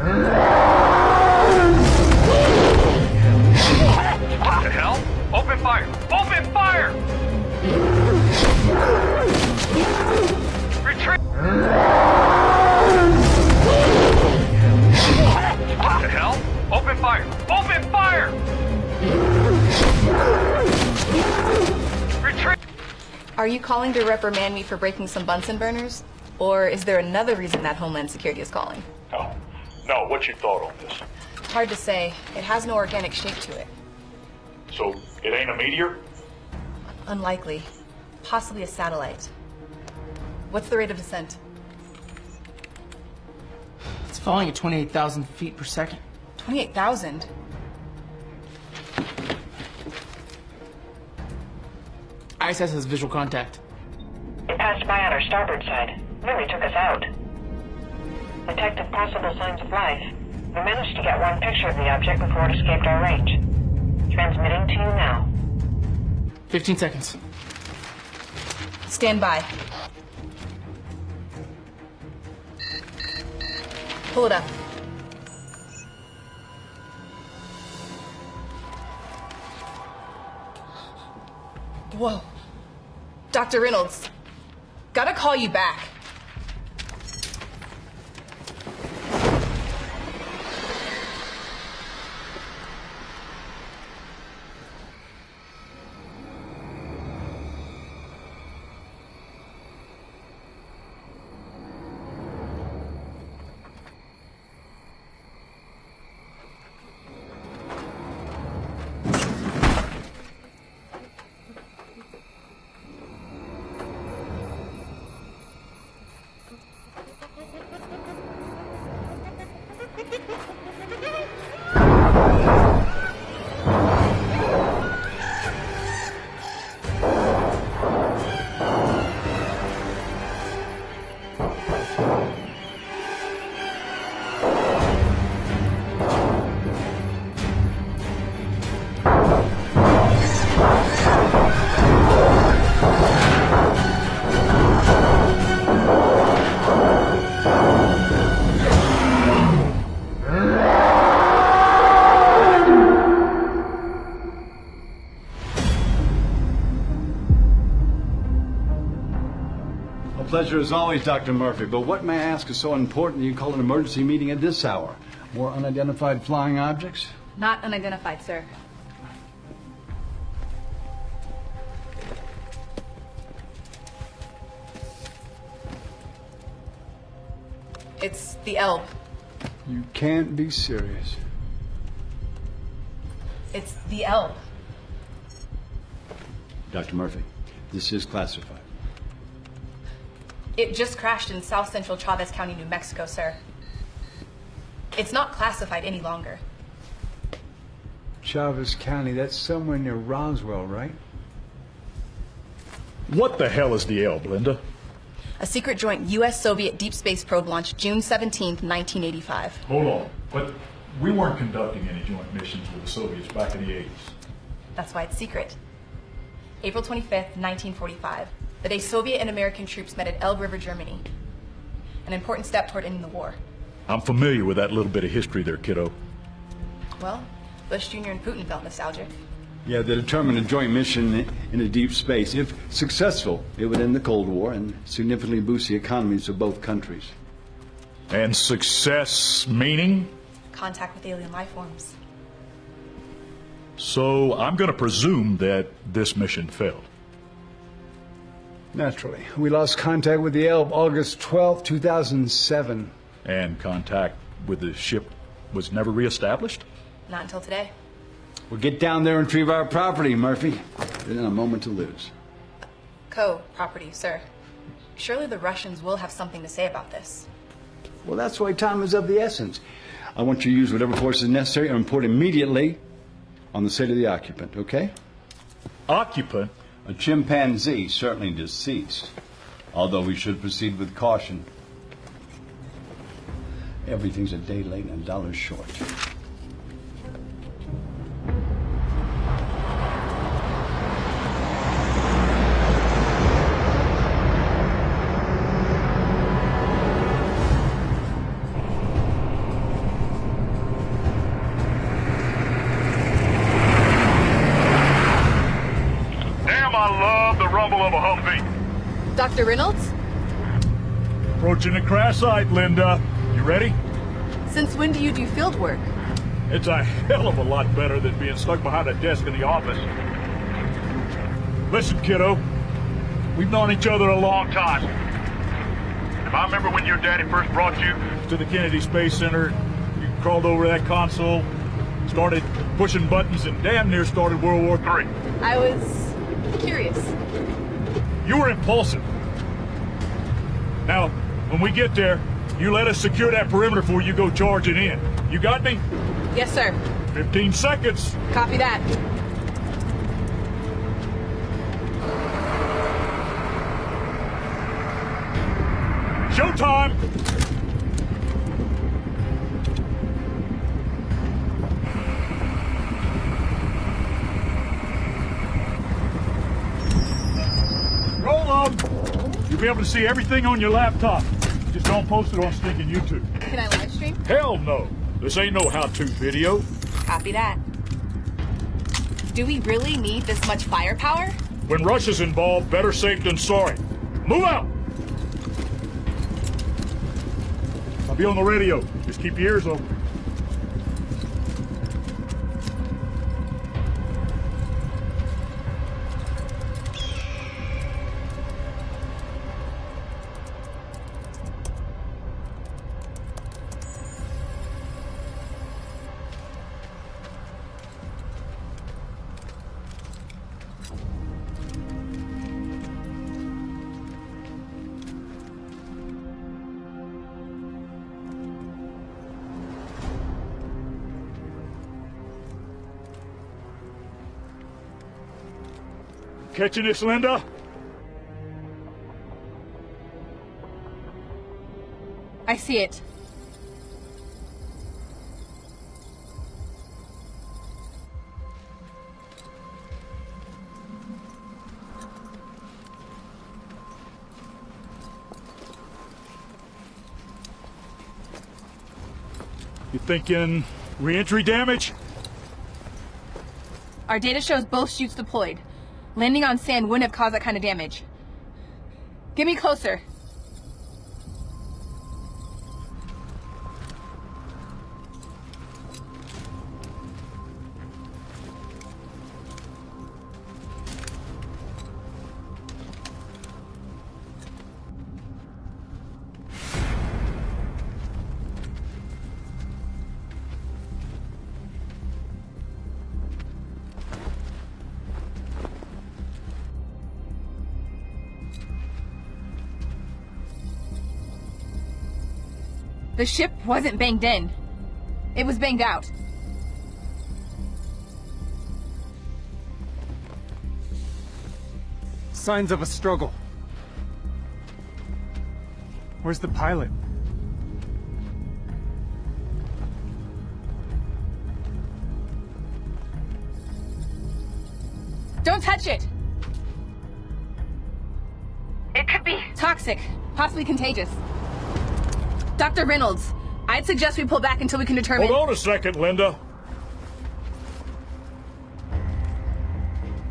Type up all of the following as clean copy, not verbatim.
What the hell? Open fire! Open fire! Retreat! What the hell? Open fire! Open fire! Retreat! Are you calling to reprimand me for breaking some Bunsen burners? Or is there another reason that Homeland Security is calling? No, what's your thought on this? Hard to say. It has no organic shape to it. So, it ain't a meteor? Unlikely. Possibly a satellite. What's the rate of descent? It's falling at 28,000 feet per second. 28,000? ISS has visual contact. It passed by on our starboard side. Nearly took us out. Detected possible signs of life. We managed to get one picture of the object before it escaped our range. Transmitting to you now. 15 seconds. Stand by. Pull it up. Whoa. Dr. Reynolds, gotta call you back. Pleasure as always, Dr. Murphy, but what may I ask is so important that you call an emergency meeting at this hour? More unidentified flying objects? Not unidentified, sir. It's the Elb. You can't be serious. It's the Elb. Dr. Murphy, this is classified. It just crashed in south central Chavez County, New Mexico, sir. It's not classified any longer. Chavez County, that's somewhere near Roswell, right? What the hell is the Elb, Linda? A secret joint U.S.-Soviet deep space probe launched June 17th, 1985. Hold on, but we weren't conducting any joint missions with the Soviets back in the 80s. That's why it's secret. April 25th, 1945. The day Soviet and American troops met at Elbe River, Germany. An important step toward ending the war. I'm familiar with that little bit of history there, kiddo. Well, Bush Jr. and Putin felt nostalgic. Yeah, they determined a joint mission in a deep space. If successful, it would end the Cold War and significantly boost the economies of both countries. And success meaning? Contact with alien life forms. So I'm going to presume that this mission failed. Naturally. We lost contact with the Elb August 12, 2007. And contact with the ship was never reestablished? Not until today. We'll get down there and retrieve our property, Murphy. There's not a moment to lose. Co-property, sir. Surely the Russians will have something to say about this. Well, that's why time is of the essence. I want you to use whatever force is necessary and report immediately on the state of the occupant, okay? Occupant? A chimpanzee, certainly deceased. Although we should proceed with caution. Everything's a day late and $1 short. Dr. Reynolds? Approaching the crash site, Linda. You ready? Since when do you do field work? It's a hell of a lot better than being stuck behind a desk in the office. Listen, kiddo. We've known each other a long time. If I remember when your daddy first brought you to the Kennedy Space Center, you crawled over that console, started pushing buttons, and damn near started World War III. I was curious. You were impulsive. Now, when we get there, you let us secure that perimeter before you go charging in. You got me? Yes, sir. 15 seconds. Copy that. Showtime! Roll them! You'll be able to see everything on your laptop. Just don't post it on stinking YouTube. Can I live stream? Hell no! This ain't no how-to video. Copy that. Do we really need this much firepower? When Russia's involved, better safe than sorry. Move out! I'll be on the radio. Just keep your ears open. Catching this, Linda? I see it. You thinking re-entry damage? Our data shows both chutes deployed. Landing on sand wouldn't have caused that kind of damage. Get me closer. The ship wasn't banged in. It was banged out. Signs of a struggle. Where's the pilot? Don't touch it! It could be. Toxic, possibly contagious. Dr. Reynolds, I'd suggest we pull back until we can determine— Hold on a second, Linda.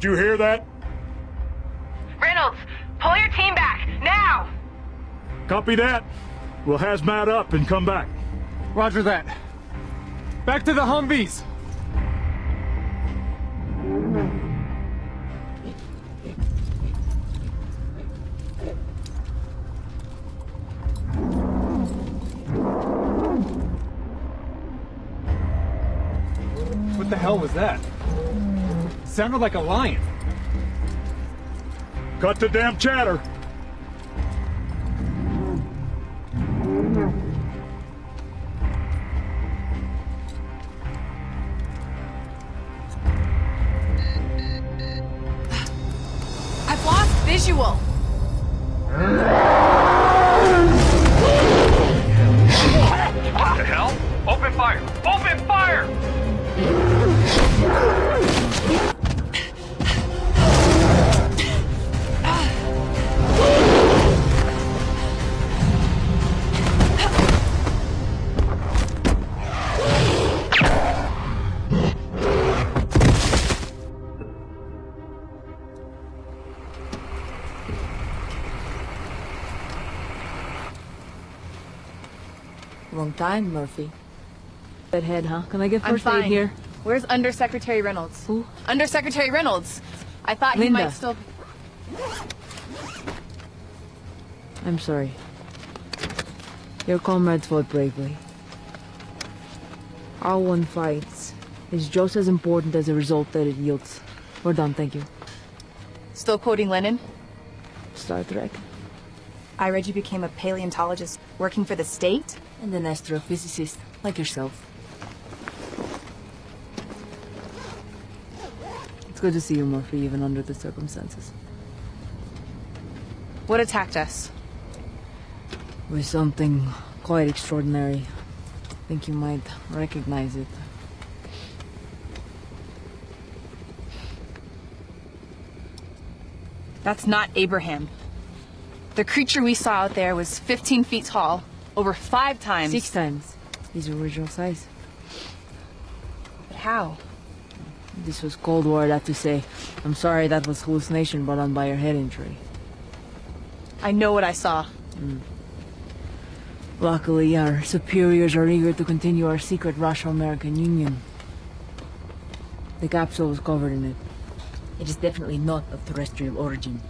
Did you hear that? Reynolds, pull your team back, now! Copy that. We'll hazmat up and come back. Roger that. Back to the Humvees! What the hell was that? Sounded like a lion. Cut the damn chatter. I've lost visual! What the hell? Open fire! Open fire! Wrong time, Murphy. That head, huh? Can I get I'm first aid fine. here? Where's Undersecretary Reynolds? Who? Undersecretary Reynolds. I thought he Linda. might still... I'm sorry. Your comrades fought bravely. Our one fight is just as important as the result that it yields. We're done, thank you. Still quoting Lenin? Star Trek. I read you became a paleontologist working for the state? And an astrophysicist, like yourself. It's good to see you, Murphy, even under the circumstances. What attacked us? With something quite extraordinary. I think you might recognize it. That's not Abraham. The creature we saw out there was 15 feet tall, over 5 times. 6 times his original size. But how? This was Cold War, that to say. I'm sorry that was hallucination brought on by your head injury. I know what I saw. Luckily, our superiors are eager to continue our secret Russo-American Union. The capsule was covered in it. It is definitely not of terrestrial origin.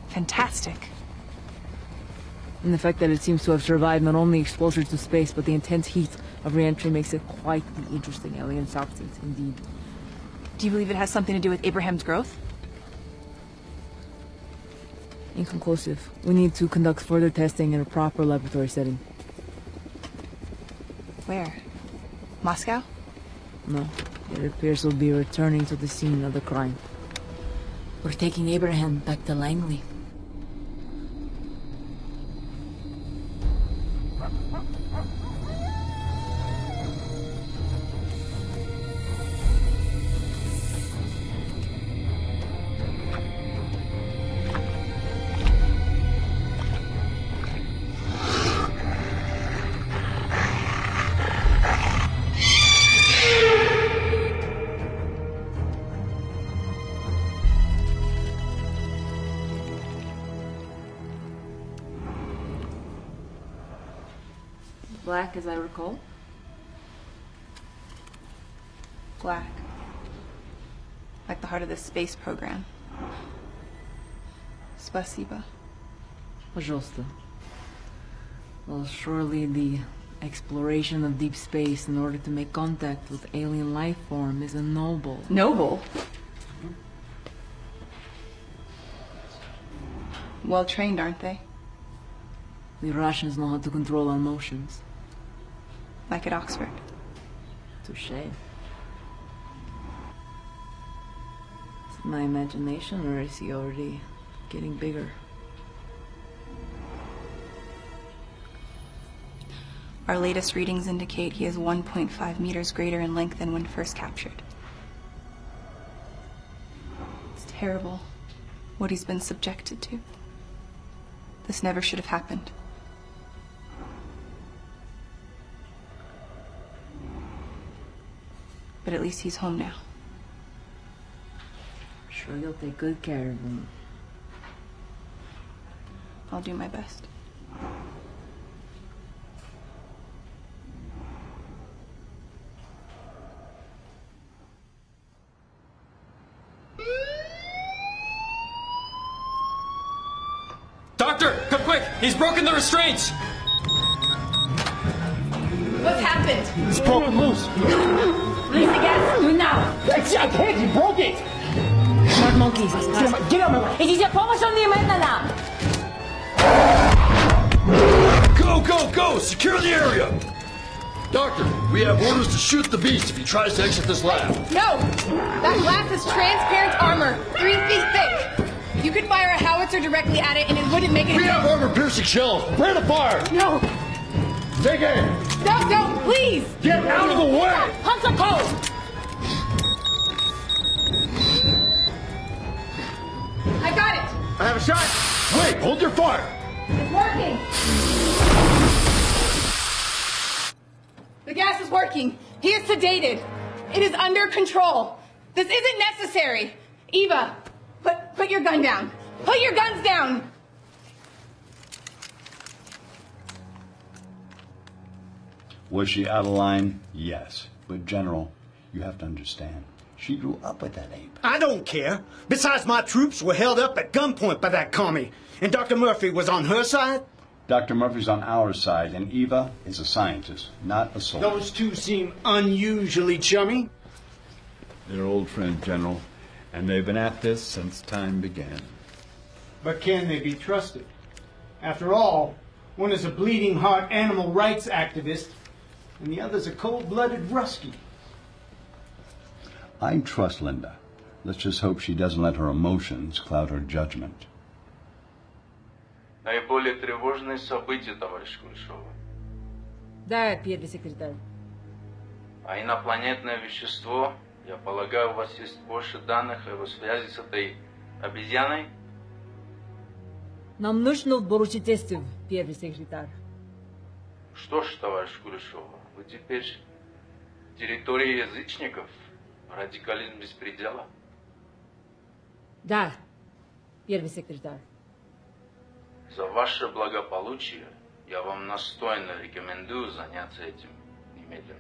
Fantastic. And the fact that it seems to have survived not only exposure to space, but the intense heat of re-entry makes it quite the interesting alien substance indeed. Do you believe it has something to do with Abraham's growth? Inconclusive. We need to conduct further testing in a proper laboratory setting. Where? Moscow? No. It appears we'll be returning to the scene of the crime. We're taking Abraham back to Langley. Black, as I recall. Black. Like the heart of the space program. Spasiba. Пожалуйста. Well, surely the exploration of deep space in order to make contact with alien life form is a noble. Noble? Well trained, aren't they? The Russians know how to control our emotions. Like at Oxford. Touché. Is it my imagination, or is he already getting bigger? Our latest readings indicate he is 1.5 meters greater in length than when first captured. It's terrible what he's been subjected to. This never should have happened. But at least he's home now. Sure you'll take good care of him. I'll do my best. Doctor, come quick! He's broken the restraints! What's happened? It's broken loose. Release the gas! Do it now! I can't, he broke it! Smart monkeys! Get out of my... Идите помощь, он немедленно! Go, go, go! Secure the area! Doctor, we have orders to shoot the beast if he tries to exit this lab. No! That glass is transparent armor, 3 feet thick. You could fire a howitzer directly at it and it wouldn't make it. We have armor-piercing shells. Prepare to fire! No! Take aim! Don't, please! Get out of the way! Pumps are cold! I got it! I have a shot! Wait, hold your fire! It's working! The gas is working. He is sedated. It is under control. This isn't necessary. Eva, put your gun down. Put your guns down! Was she out of line? Yes. But, General, you have to understand, she grew up with that ape. I don't care. Besides, my troops were held up at gunpoint by that commie. And Dr. Murphy was on her side? Dr. Murphy's on our side, and Eva is a scientist, not a soldier. Those two seem unusually chummy. They're old friends, General, and they've been at this since time began. But can they be trusted? After all, one is a bleeding heart animal rights activist, and the other's a cold-blooded Rusky. I trust Linda. Let's just hope she doesn't let her emotions cloud her judgment. Наиболее тревожные события, товарищ Кулешова. Да, первый секретарь. А инопланетное вещество, я полагаю, у вас есть больше данных о его связи с этой обезьяной? Нам нужно больше тестов, первый секретарь. Что ж, товарищ Кулешова, вы теперь территория язычников, радикализм без предела? Да, первый секретарь. За ваше благополучие я вам настойно рекомендую заняться этим немедленно.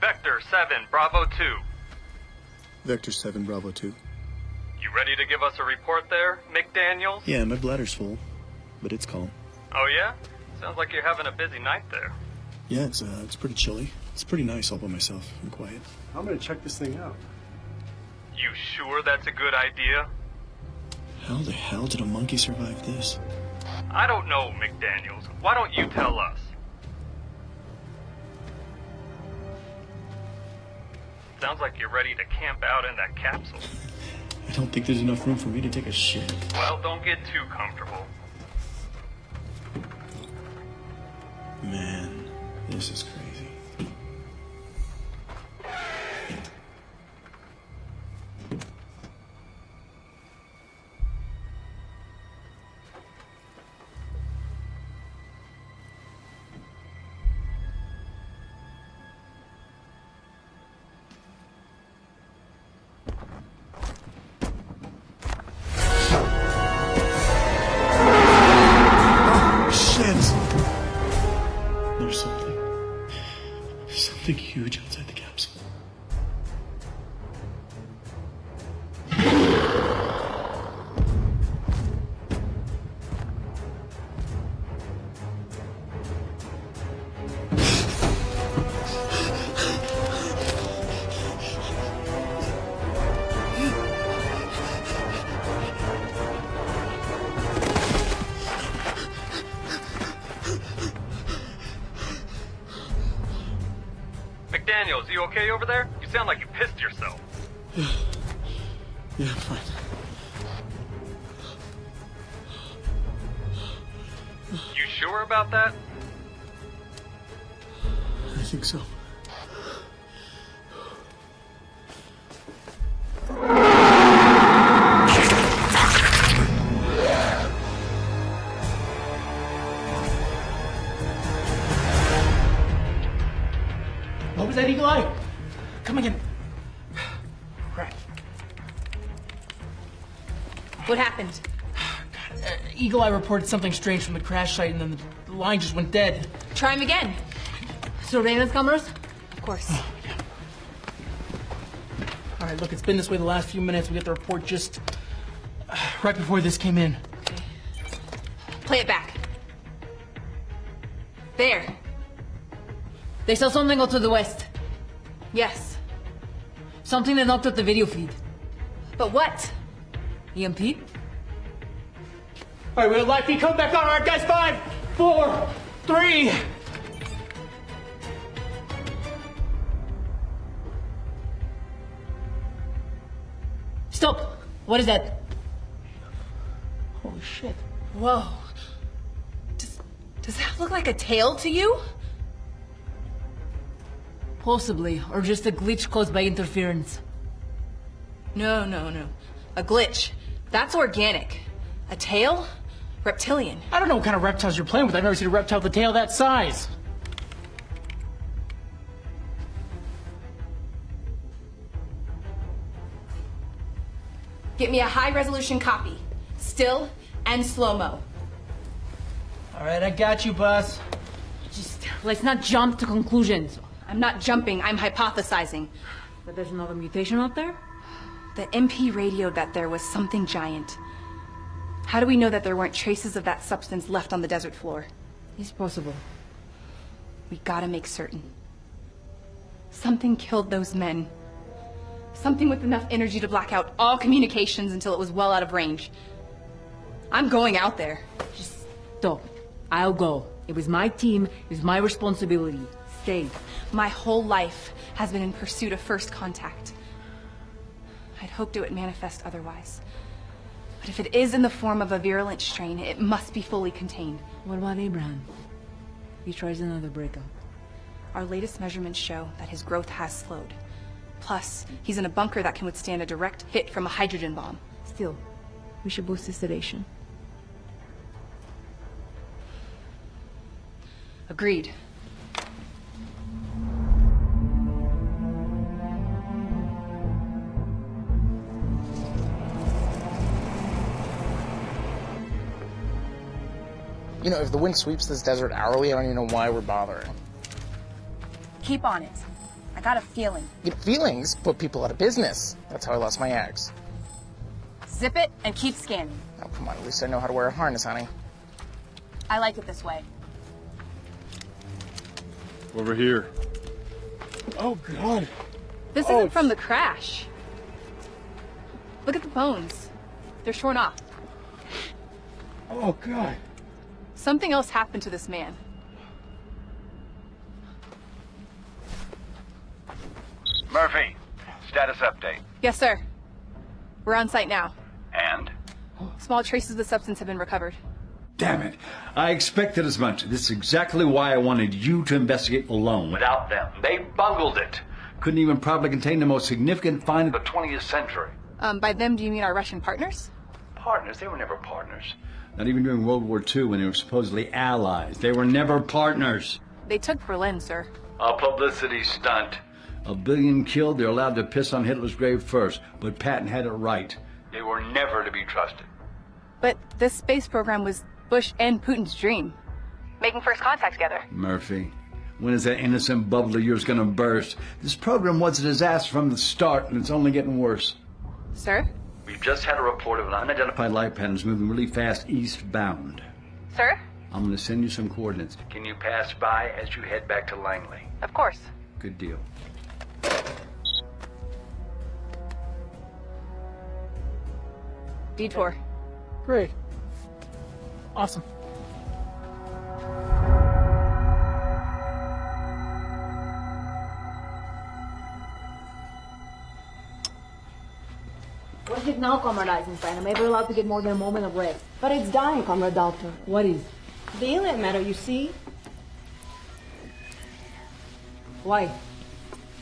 Vector 7, Bravo 2. Vector 7, Bravo 2. You ready to give us a report there, McDaniels? Yeah, my bladder's full, but it's calm. Oh, yeah? Sounds like you're having a busy night there. Yeah, it's pretty chilly. It's pretty nice all by myself and quiet. I'm gonna check this thing out. You sure that's a good idea? How the hell did a monkey survive this? I don't know, McDaniels. Why don't you tell us? Sounds like you're ready to camp out in that capsule. I don't think there's enough room for me to take a shit. Well, don't get too comfortable. Man, this is crazy. There's something huge outside the capsule. McDaniels, you okay over there? You sound like you pissed yourself. Yeah, I'm fine. You sure about that? I think so. What was that, Eagle Eye? Come again. Crap. What happened? Eagle Eye reported something strange from the crash site, and then the line just went dead. Try him again. Surveillance cameras? Of course. Oh, yeah. All right, look, it's been this way the last few minutes. We got the report just right before this came in. Okay. Play it back. There. They saw something out to the west. Yes. Something that knocked out the video feed. But what? EMP? All right, we'll light feed code back on. All right, guys, 5, 4, 3. Stop! What is that? Holy shit. Whoa. Does that look like a tail to you? Possibly, or just a glitch caused by interference. No. A glitch. That's organic. A tail? Reptilian. I don't know what kind of reptiles you're playing with. I've never seen a reptile with a tail that size. Get me a high-resolution copy. Still and slow-mo. All right, I got you, boss. Just, let's not jump to conclusions. I'm not jumping, I'm hypothesizing. But there's another mutation out there? The MP radioed that there was something giant. How do we know that there weren't traces of that substance left on the desert floor? It's possible. We gotta make certain. Something killed those men. Something with enough energy to black out all communications until it was well out of range. I'm going out there. Just stop. I'll go. It was my team. It was my responsibility. Stay. My whole life has been in pursuit of first contact. I'd hoped it would manifest otherwise. But if it is in the form of a virulent strain, it must be fully contained. What about Abraham? He tries another breakout. Our latest measurements show that his growth has slowed. Plus, he's in a bunker that can withstand a direct hit from a hydrogen bomb. Still, we should boost his sedation. Agreed. You know, if the wind sweeps this desert hourly, I don't even know why we're bothering. Keep on it. I got a feeling. You know, feelings put people out of business. That's how I lost my eggs. Zip it and keep scanning. Oh, come on, at least I know how to wear a harness, honey. I like it this way. Over here. Oh, God. This isn't from the crash. Look at the bones. They're shorn off. Oh, God. Something else happened to this man. Murphy, status update. Yes, sir. We're on site now. And? Small traces of the substance have been recovered. Damn it. I expected as much. This is exactly why I wanted you to investigate alone. Without them. They bungled it. Couldn't even probably contain the most significant find of The 20th century. By them, do you mean our Russian partners? Partners? They were never partners. Not even during World War II when they were supposedly allies. They were never partners. They took Berlin, sir. A publicity stunt. A billion killed, they're allowed to piss on Hitler's grave first. But Patton had it right. They were never to be trusted. But this space program was Bush and Putin's dream. Making first contact together. Murphy, when is that innocent bubble of yours gonna burst? This program was a disaster from the start, and it's only getting worse. Sir? We've just had a report of an unidentified... Light patterns moving really fast eastbound. Sir? I'm gonna send you some coordinates. Can you pass by as you head back to Langley? Of course. Good deal. Detour. Great. Awesome. What is it now, Comrade Eisenstein? Am I ever allowed to get more than a moment of rest? But it's dying, Comrade Doctor. What is? The alien matter, you see? Why?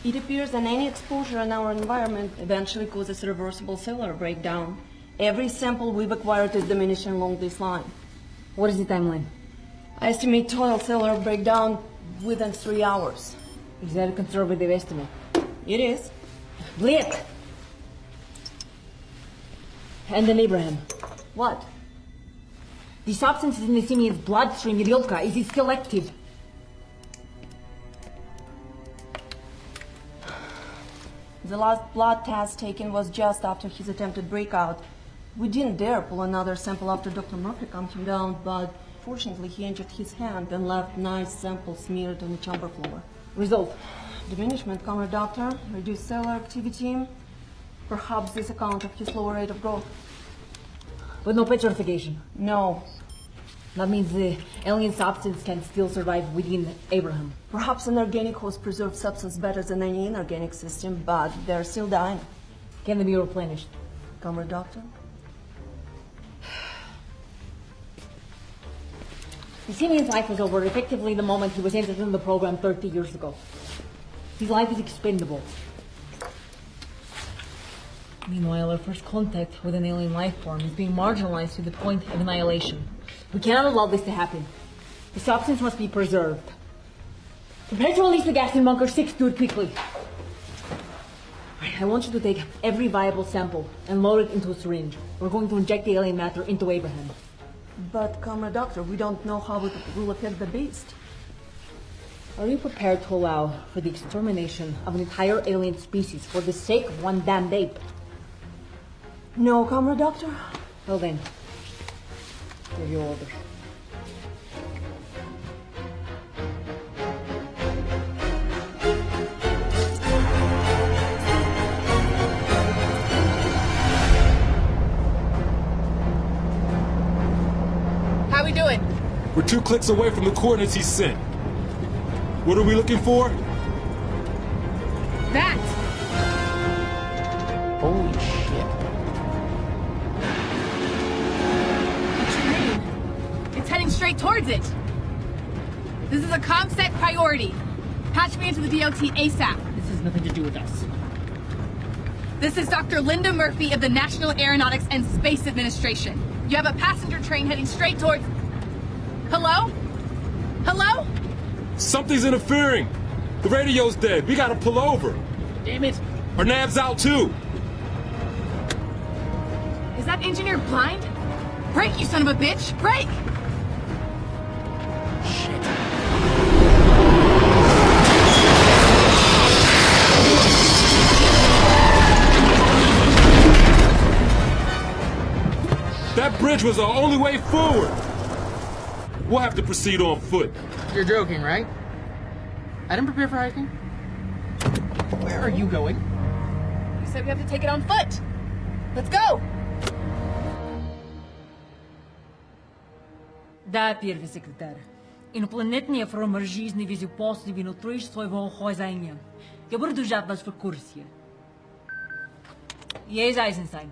It appears that any exposure in our environment eventually causes irreversible cellular breakdown. Every sample we've acquired is diminishing along this line. What is the timeline? I estimate total cellular breakdown within 3 hours. Is that a conservative estimate? It is. Blake! And then Abraham. What? The substance is in the simian's bloodstream, Idiolka. Is it still active? The last blood test taken was just after his attempted breakout. We didn't dare pull another sample after Dr. Murphy calmed him down, but fortunately he injured his hand and left nice sample smeared on the chamber floor. Result. Diminishment, Comrade Doctor. Reduced cellular activity. Perhaps this account of his lower rate of growth. But no petrification? No. That means the alien substance can still survive within Abraham. Perhaps an organic host preserves substance better than any inorganic system, but they're still dying. Can they be replenished? Comrade Doctor? The Simeon's life was over effectively the moment he was entered in the program 30 years ago. His life is expendable. Meanwhile, our first contact with an alien life form is being marginalized to the point of annihilation. We cannot allow this to happen. The substance must be preserved. Prepare to release the gas in Bunker 6. Do it quickly. I want you to take every viable sample and load it into a syringe. We're going to inject the alien matter into Abraham. But, Comrade Doctor, we don't know how it will affect the beast. Are you prepared to allow for the extermination of an entire alien species for the sake of one damned ape? No, Comrade Doctor. Well then, give your orders. How we doing? We're 2 clicks away from the coordinates he sent. What are we looking for? That! Holy shit. What's your name? It's heading straight towards it. This is a ComSec priority. Patch me into the DOT ASAP. This has nothing to do with us. This is Dr. Linda Murphy of the National Aeronautics and Space Administration. You have a passenger train heading straight towards... Hello? Hello? Something's interfering. The radio's dead. We gotta pull over. Damn it. Our nav's out too. Is that engineer blind? Brake, you son of a bitch! Brake! Shit. That bridge was our only way forward. We'll have to proceed on foot. You're joking, right? I didn't prepare for hiking. Where are you going? You said we have to take it on foot. Let's go! Да, первый секретарь. Инопланетния форма жизни вези после внутри своего хозяина. Я буду держать вас в курсе. Yes, Eisenstein.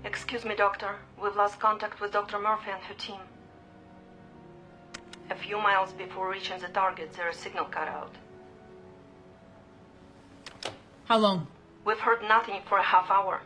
Excuse me, Doctor. We've lost contact with Dr. Murphy and her team. A few miles before reaching the target, their signal cut out. How long? We've heard nothing for a half hour.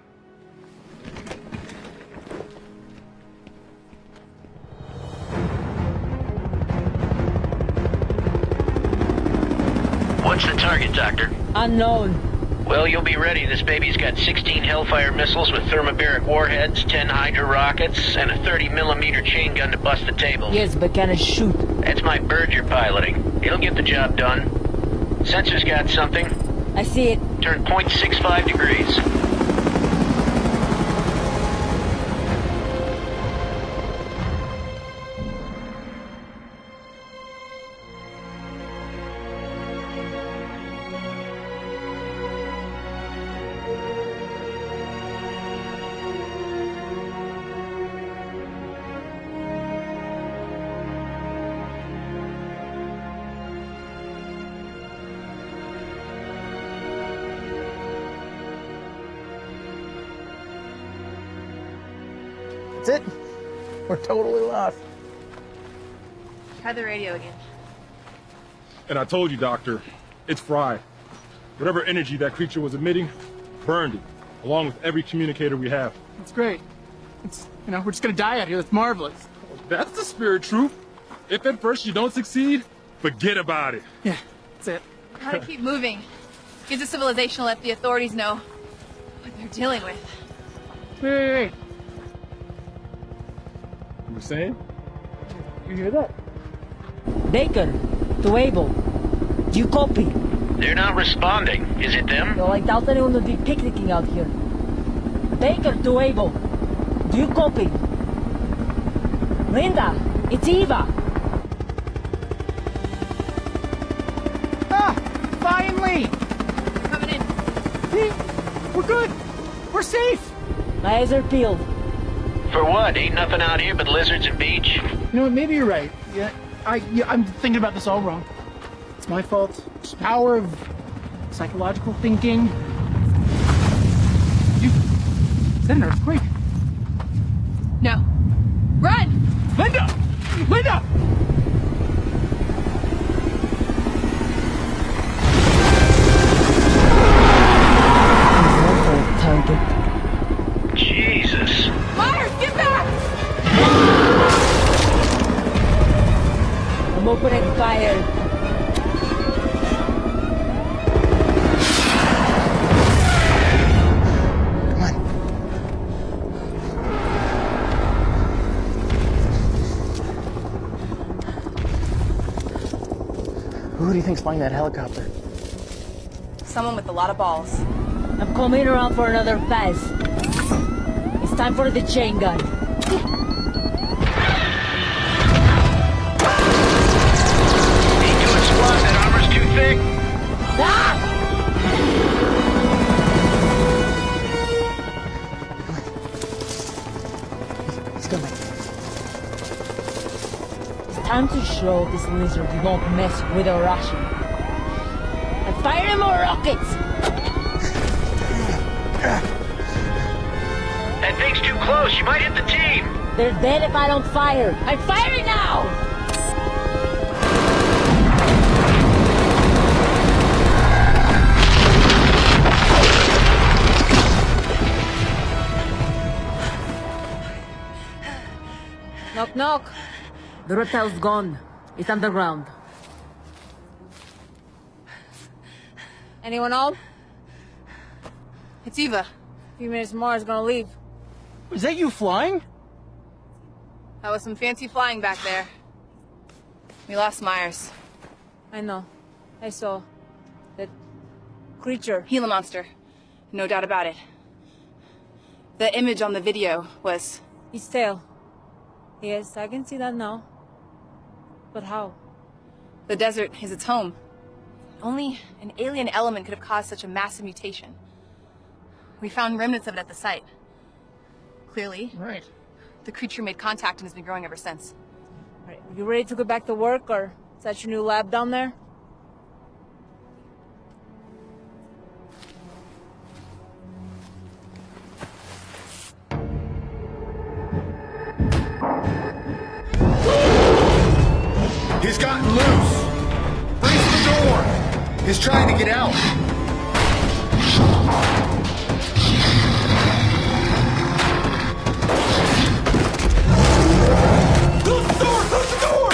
What's the target, Doctor? Unknown. Well, you'll be ready. This baby's got 16 Hellfire missiles with thermobaric warheads, 10 Hydra rockets, and a 30mm chain gun to bust the table. Yes, but can it shoot? That's my bird you're piloting. It'll get the job done. Sensor's got something. I see it. Turn 0.65 degrees. That's it. We're totally lost. Try the radio again. And I told you, Doctor, it's fried. Whatever energy that creature was emitting, burned it, along with every communicator we have. That's great. It's, we're just gonna die out here. That's marvelous. That's the spirit truth. If at first you don't succeed, forget about it. Yeah, that's it. Gotta keep moving. Get to civilization and let the authorities know what they're dealing with. Wait. You were saying? You hear that? Baker, to Abel. Do you copy? They're not responding. Is it them? Well, I doubt anyone would be picnicking out here. Baker, to Abel. Do you copy? Linda, it's Eva. Ah! We're safe! My eyes are peeled. For what? Ain't nothing out here but lizards and beach? You know what, maybe you're right. Yeah, I'm thinking about this all wrong. It's my fault. It's the power of psychological thinking. Is that an earthquake? No. Run! Linda! Linda! Jesus. Myers, get back! I'm opening fire. Who do you think's flying that helicopter? Someone with a lot of balls. I'm coming around for another pass. It's time for the chain gun. Ain't doing squat, that armor's too thick. Ah! He's coming. It's time to show this lizard you don't mess with a Russian. And fire him more rockets! That thing's too close. You might hit the team. They're dead if I don't fire. I'm firing now! Knock, knock. The reptile's gone. It's underground. Anyone home? It's Eva. A few minutes more is gonna leave. Is that you flying? That was some fancy flying back there. We lost Myers. I know. I saw. That creature. Gila monster. No doubt about it. The image on the video was... His tail. Yes, I can see that now. But how? The desert is its home. Only an alien element could have caused such a massive mutation. We found remnants of it at the site. Clearly. Right. The creature made contact and has been growing ever since. Right, you ready to go back to work, or is that your new lab down there? He's gotten loose. Freeze the door. He's trying to get out. Close the door! Close the door!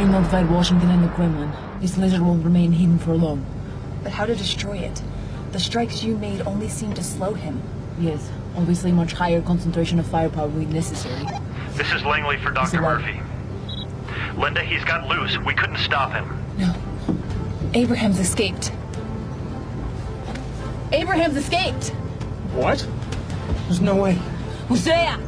Notified Washington and the Kremlin. This lizard won't remain hidden for long. But how to destroy it? The strikes you made only seem to slow him. Yes, obviously much higher concentration of firepower will be necessary. This is Langley for Dr. Murphy. Linda, he's got loose. We couldn't stop him. No. Abraham's escaped. Abraham's escaped! What? There's no way. Hosea!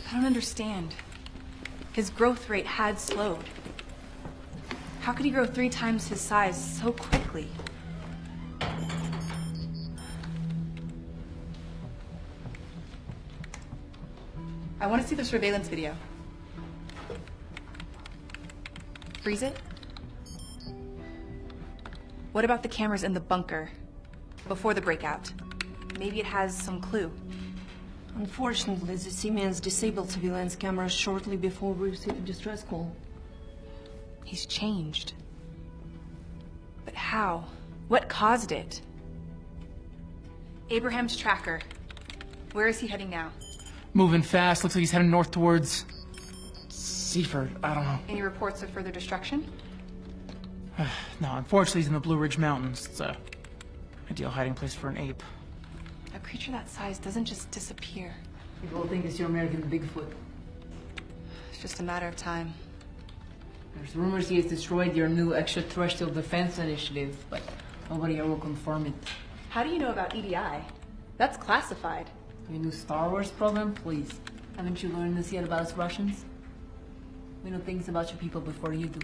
I don't understand. His growth rate had slowed. How could he grow 3 times his size so quickly? I want to see the surveillance video. Freeze it? What about the cameras in the bunker before the breakout? Maybe it has some clue. Unfortunately, the Siemens disabled surveillance cameras shortly before we received a distress call. He's changed. But how? What caused it? Abraham's tracker. Where is he heading now? Moving fast. Looks like he's heading north towards... Seaford. I don't know. Any reports of further destruction? No, unfortunately he's in the Blue Ridge Mountains. It's a ideal hiding place for an ape. A creature that size doesn't just disappear. People think it's your American Bigfoot. It's just a matter of time. There's rumors he has destroyed your new extraterrestrial defense initiative, but nobody ever will confirm it. How do you know about EDI? That's classified. Your new Star Wars program? Please. Haven't you learned this yet about us Russians? We know things about your people before you do.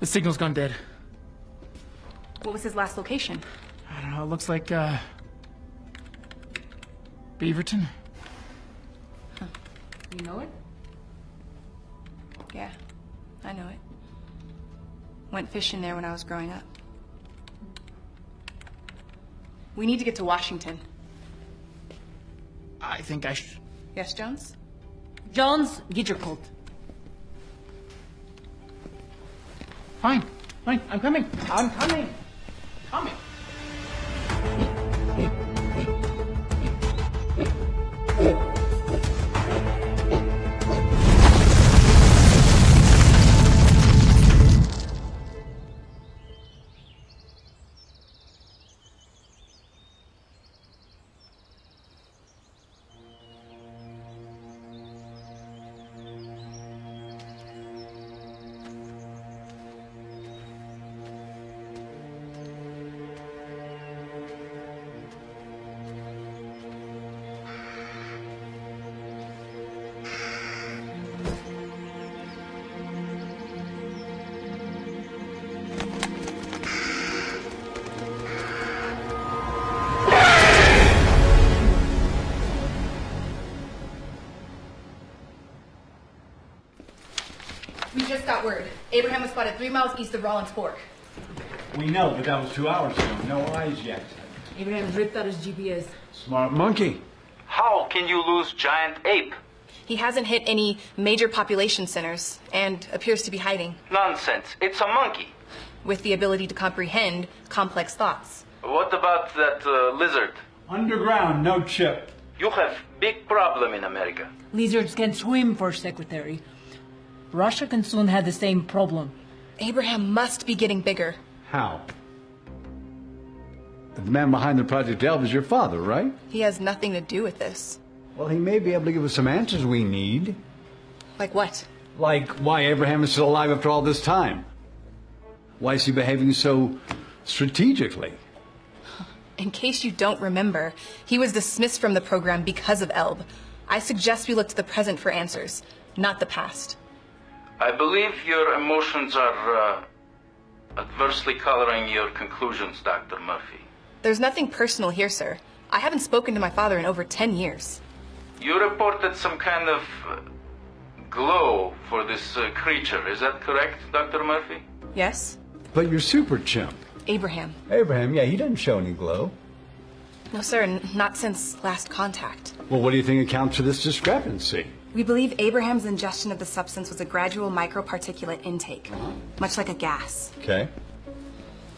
The signal's gone dead. What was his last location? I don't know, it looks like, Beaverton? Huh. You know it? Yeah, I know it. Went fishing there when I was growing up. We need to get to Washington. I think I should... Yes, Jones? Jones, get your coat. Fine, I'm coming. I'm coming. Coming. We just got word. Abraham was spotted 3 miles east of Rollins Fork. We know, but that was 2 hours ago. No eyes yet. Abraham's ripped out his GPS. Smart monkey. How can you lose giant ape? He hasn't hit any major population centers and appears to be hiding. Nonsense. It's a monkey. With the ability to comprehend complex thoughts. What about that lizard? Underground, no chip. You have big problem in America. Lizards can swim, First Secretary. Russia can soon have the same problem. Abraham must be getting bigger. How? The man behind the Project Elb is your father, right? He has nothing to do with this. Well, he may be able to give us some answers we need. Like what? Like why Abraham is still alive after all this time. Why is he behaving so strategically? In case you don't remember, he was dismissed from the program because of Elb. I suggest we look to the present for answers, not the past. I believe your emotions are adversely coloring your conclusions, Dr. Murphy. There's nothing personal here, sir. I haven't spoken to my father in over 10 years. You reported some kind of glow for this creature. Is that correct, Dr. Murphy? Yes? But you're super chimp. Abraham. Abraham, yeah, he doesn't show any glow. No, sir, not since last contact. Well, what do you think accounts for this discrepancy? We believe Abraham's ingestion of the substance was a gradual microparticulate intake, much like a gas. Okay.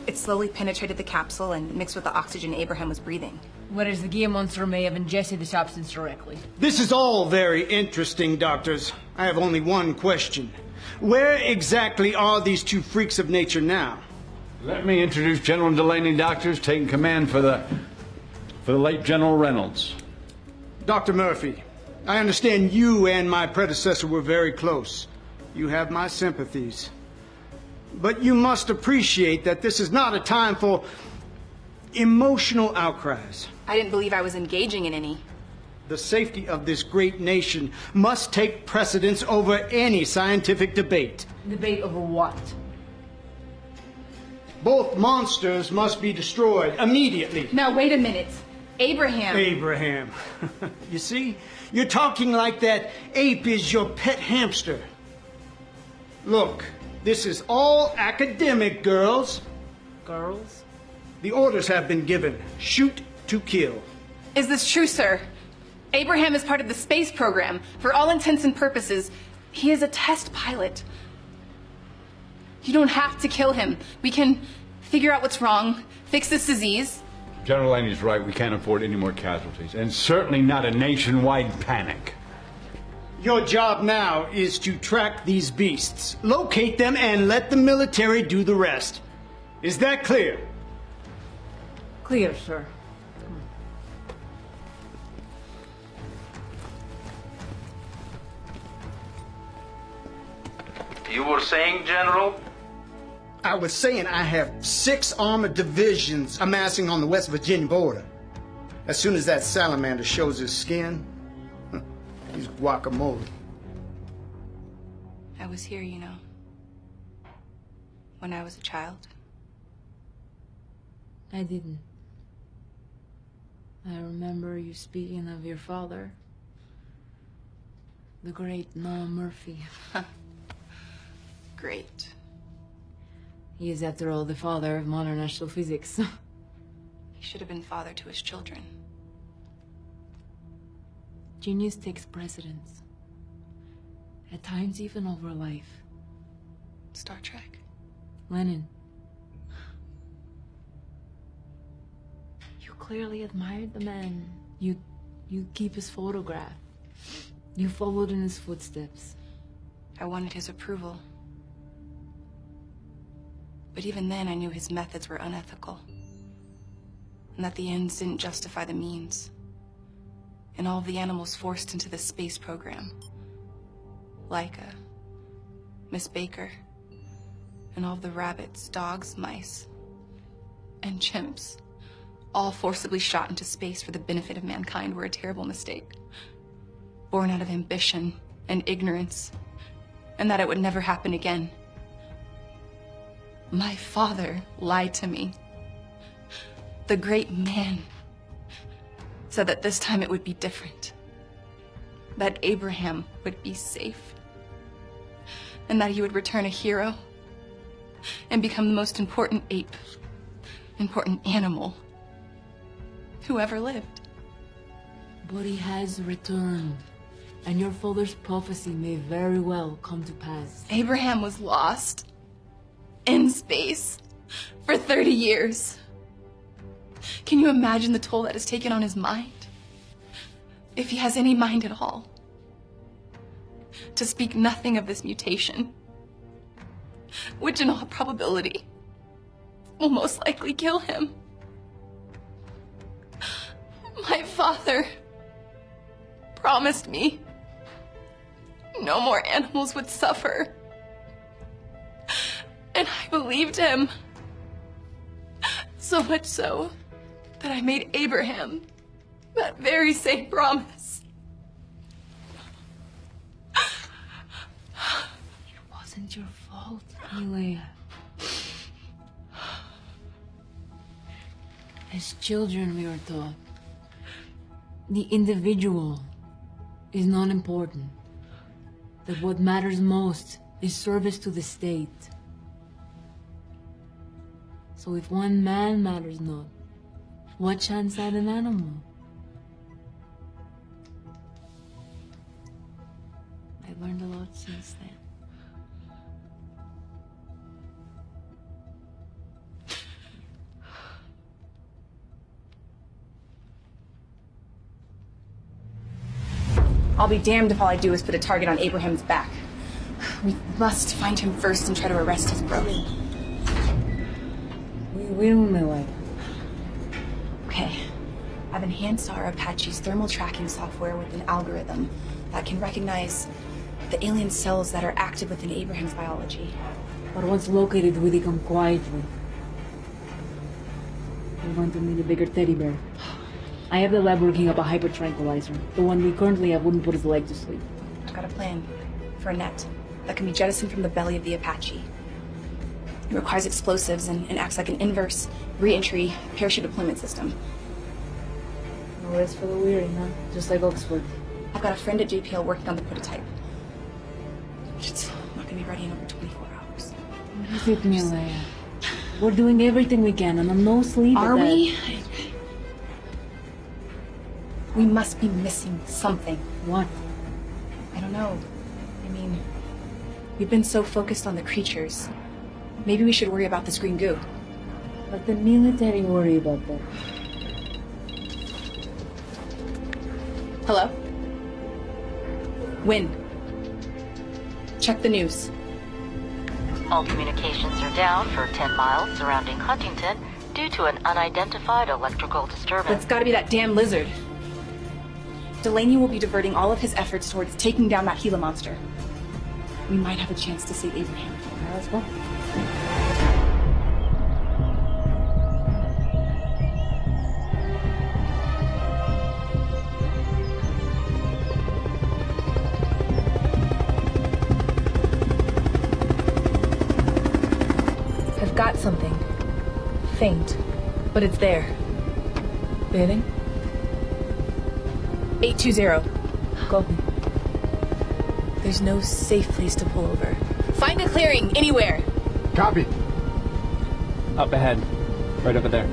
It slowly penetrated the capsule and mixed with the oxygen Abraham was breathing. Whereas the Gia monster may have ingested the substance directly. This is all very interesting, doctors. I have only one question. Where exactly are these two freaks of nature now? Let me introduce General Delaney, doctors, taking command for the late General Reynolds. Dr. Murphy, I understand you and my predecessor were very close. You have my sympathies. But you must appreciate that this is not a time for emotional outcries. I didn't believe I was engaging in any. The safety of this great nation must take precedence over any scientific debate. Debate over what? Both monsters must be destroyed immediately. Now, wait a minute. Abraham. Abraham. You see, you're talking like that ape is your pet hamster. Look, this is all academic, girls. Girls? The orders have been given. Shoot to kill. Is this true, sir? Abraham is part of the space program. For all intents and purposes, he is a test pilot. You don't have to kill him. We can figure out what's wrong, fix this disease. General Laney's right. We can't afford any more casualties, and certainly not a nationwide panic. Your job now is to track these beasts, locate them, and let the military do the rest. Is that clear? Clear, sir. You were saying, General? I was saying I have 6 armored divisions amassing on the West Virginia border. As soon as that salamander shows his skin, he's guacamole. I was here, you know, when I was a child. I didn't. I remember you speaking of your father, the great Noah Murphy. Great. He is, after all, the father of modern astrophysics. He should have been father to his children. Genius takes precedence. At times, even over life. Star Trek. Lenin. You clearly admired the man. You keep his photograph. You followed in his footsteps. I wanted his approval. But even then, I knew his methods were unethical. And that the ends didn't justify the means. And all of the animals forced into the space program. Laika, Miss Baker, and all of the rabbits, dogs, mice, and chimps, all forcibly shot into space for the benefit of mankind, were a terrible mistake. Born out of ambition and ignorance, and that it would never happen again. My father lied to me. The great man said that this time it would be different. That Abraham would be safe. And that he would return a hero and become the most important ape, important animal who ever lived. But he has returned, and your father's prophecy may very well come to pass. Abraham was lost in space for 30 years. Can you imagine the toll that has taken on his mind? If he has any mind at all. To speak nothing of this mutation, which in all probability will most likely kill him. My father promised me no more animals would suffer. And I believed him. So much so that I made Abraham that very same promise. It wasn't your fault, Leia. As children, we were taught the individual is not important. That what matters most is service to the state. So if one man matters not, what chance had an animal? I've learned a lot since then. I'll be damned if all I do is put a target on Abraham's back. We must find him first and try to arrest his bro. We will, Leia. Okay. I've enhanced our Apache's thermal tracking software with an algorithm that can recognize the alien cells that are active within Abraham's biology. But once located, we decome quietly. We want to need a bigger teddy bear. I have the lab working up a hyper tranquilizer. The one we currently have wouldn't put his leg to sleep. I've got a plan for a net that can be jettisoned from the belly of the Apache. It requires explosives and acts like an inverse re-entry parachute deployment system. No rest for the weary, huh? Just like Oxford. I've got a friend at JPL working on the prototype. It's not gonna be ready in over 24 hours. What is it, Leia? We're doing everything we can, and I'm no sleep. Are we? We must be missing something. What? I don't know. I mean, we've been so focused on the creatures. Maybe we should worry about this green goo. Let the military worry about that. Hello? Win. Check the news. All communications are down for 10 miles surrounding Huntington due to an unidentified electrical disturbance. It's gotta be that damn lizard. Delaney will be diverting all of his efforts towards taking down that Gila monster. we might have a chance to save Abraham. Let's go. I've got something. Faint, but it's there. The heading? 820. Copy. There's no safe place to pull over. Find a clearing, anywhere. Copy. Up ahead. Right over there.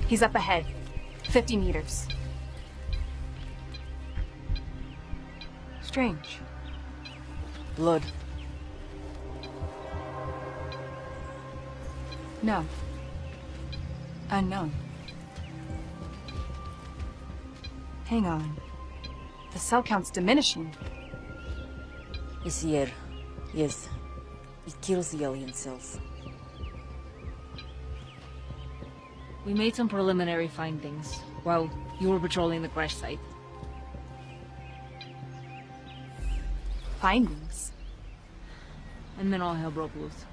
He's up ahead. 50 meters. Strange. Blood. No. Unknown. Hang on. The cell count's diminishing. It's here. Yes. It kills the alien cells. We made some preliminary findings while you were patrolling the crash site. Findings? And then all hell broke loose.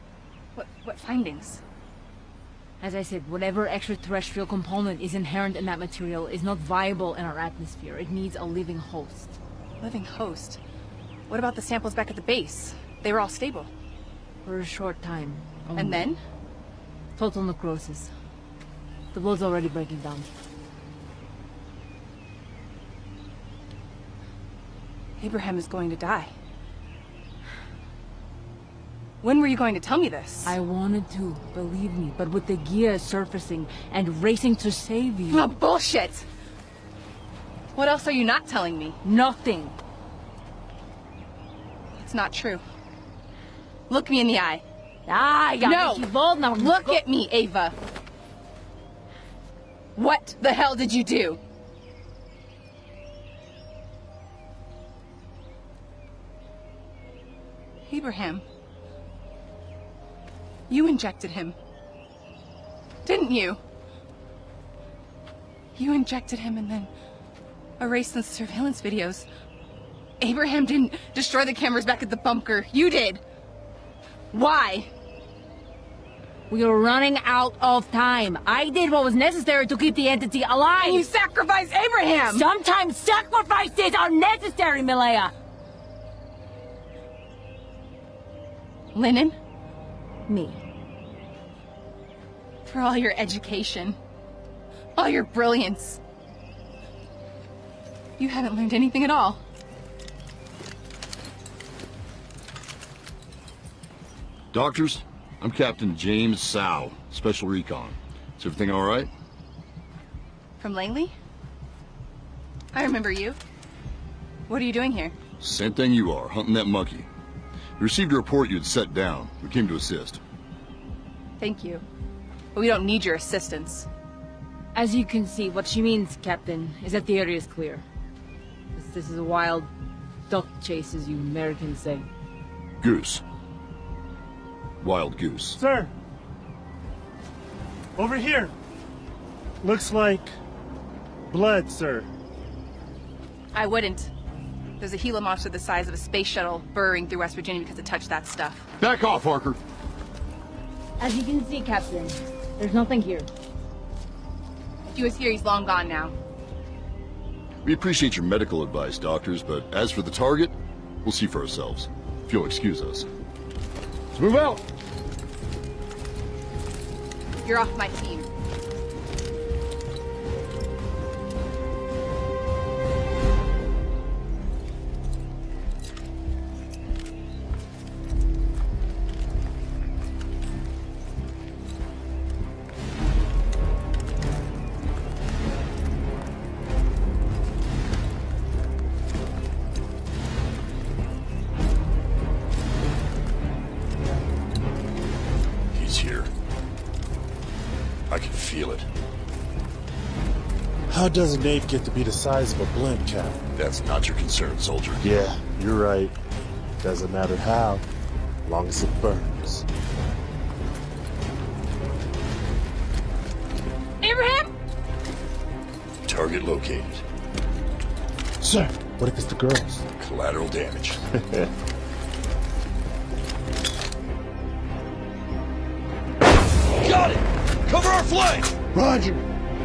What findings? As I said, whatever extraterrestrial component is inherent in that material is not viable in our atmosphere. It needs a living host. Living host? What about the samples back at the base? They were all stable. For a short time. And then? Total necrosis. The blood's already breaking down. Abraham is going to die. When were you going to tell me this? I wanted to, believe me, but with the gear surfacing and racing to save you... Oh, bullshit! What else are you not telling me? Nothing. It's not true. Look me in the eye. I got no! bold now. Look at me, Ava. What the hell did you do? Abraham. You injected him. Didn't you? You injected him and then erased the surveillance videos. Abraham didn't destroy the cameras back at the bunker. You did. Why? We are running out of time. I did what was necessary to keep the entity alive. And you sacrificed Abraham! Sometimes sacrifices are necessary, Malaya. Lennon? Me. For all your education, all your brilliance, you haven't learned anything at all. Doctors, I'm Captain James Sow, Special Recon. Is everything all right? From Langley? I remember you. What are you doing here? Same thing you are, hunting that monkey. We received a report you had set down. We came to assist. Thank you. But we don't need your assistance. As you can see, what she means, Captain, is that the area is clear. This is a wild duck chase, as you Americans say. Goose. Wild goose. Sir! Over here! Looks like blood, sir. I wouldn't. There's a Gila monster the size of a space shuttle burrowing through West Virginia because it touched that stuff. Back off, Harker! As you can see, Captain, there's nothing here. If he was here, he's long gone now. We appreciate your medical advice, doctors, but as for the target, we'll see for ourselves. If you'll excuse us. Let's move out! You're off my team. How does an ape get to be the size of a blimp, Cap? That's not your concern, soldier. Yeah, you're right. Doesn't matter how, long as it burns. Target located. Sir, what if it's the girls? Collateral damage. Got it! Cover our flank! Roger.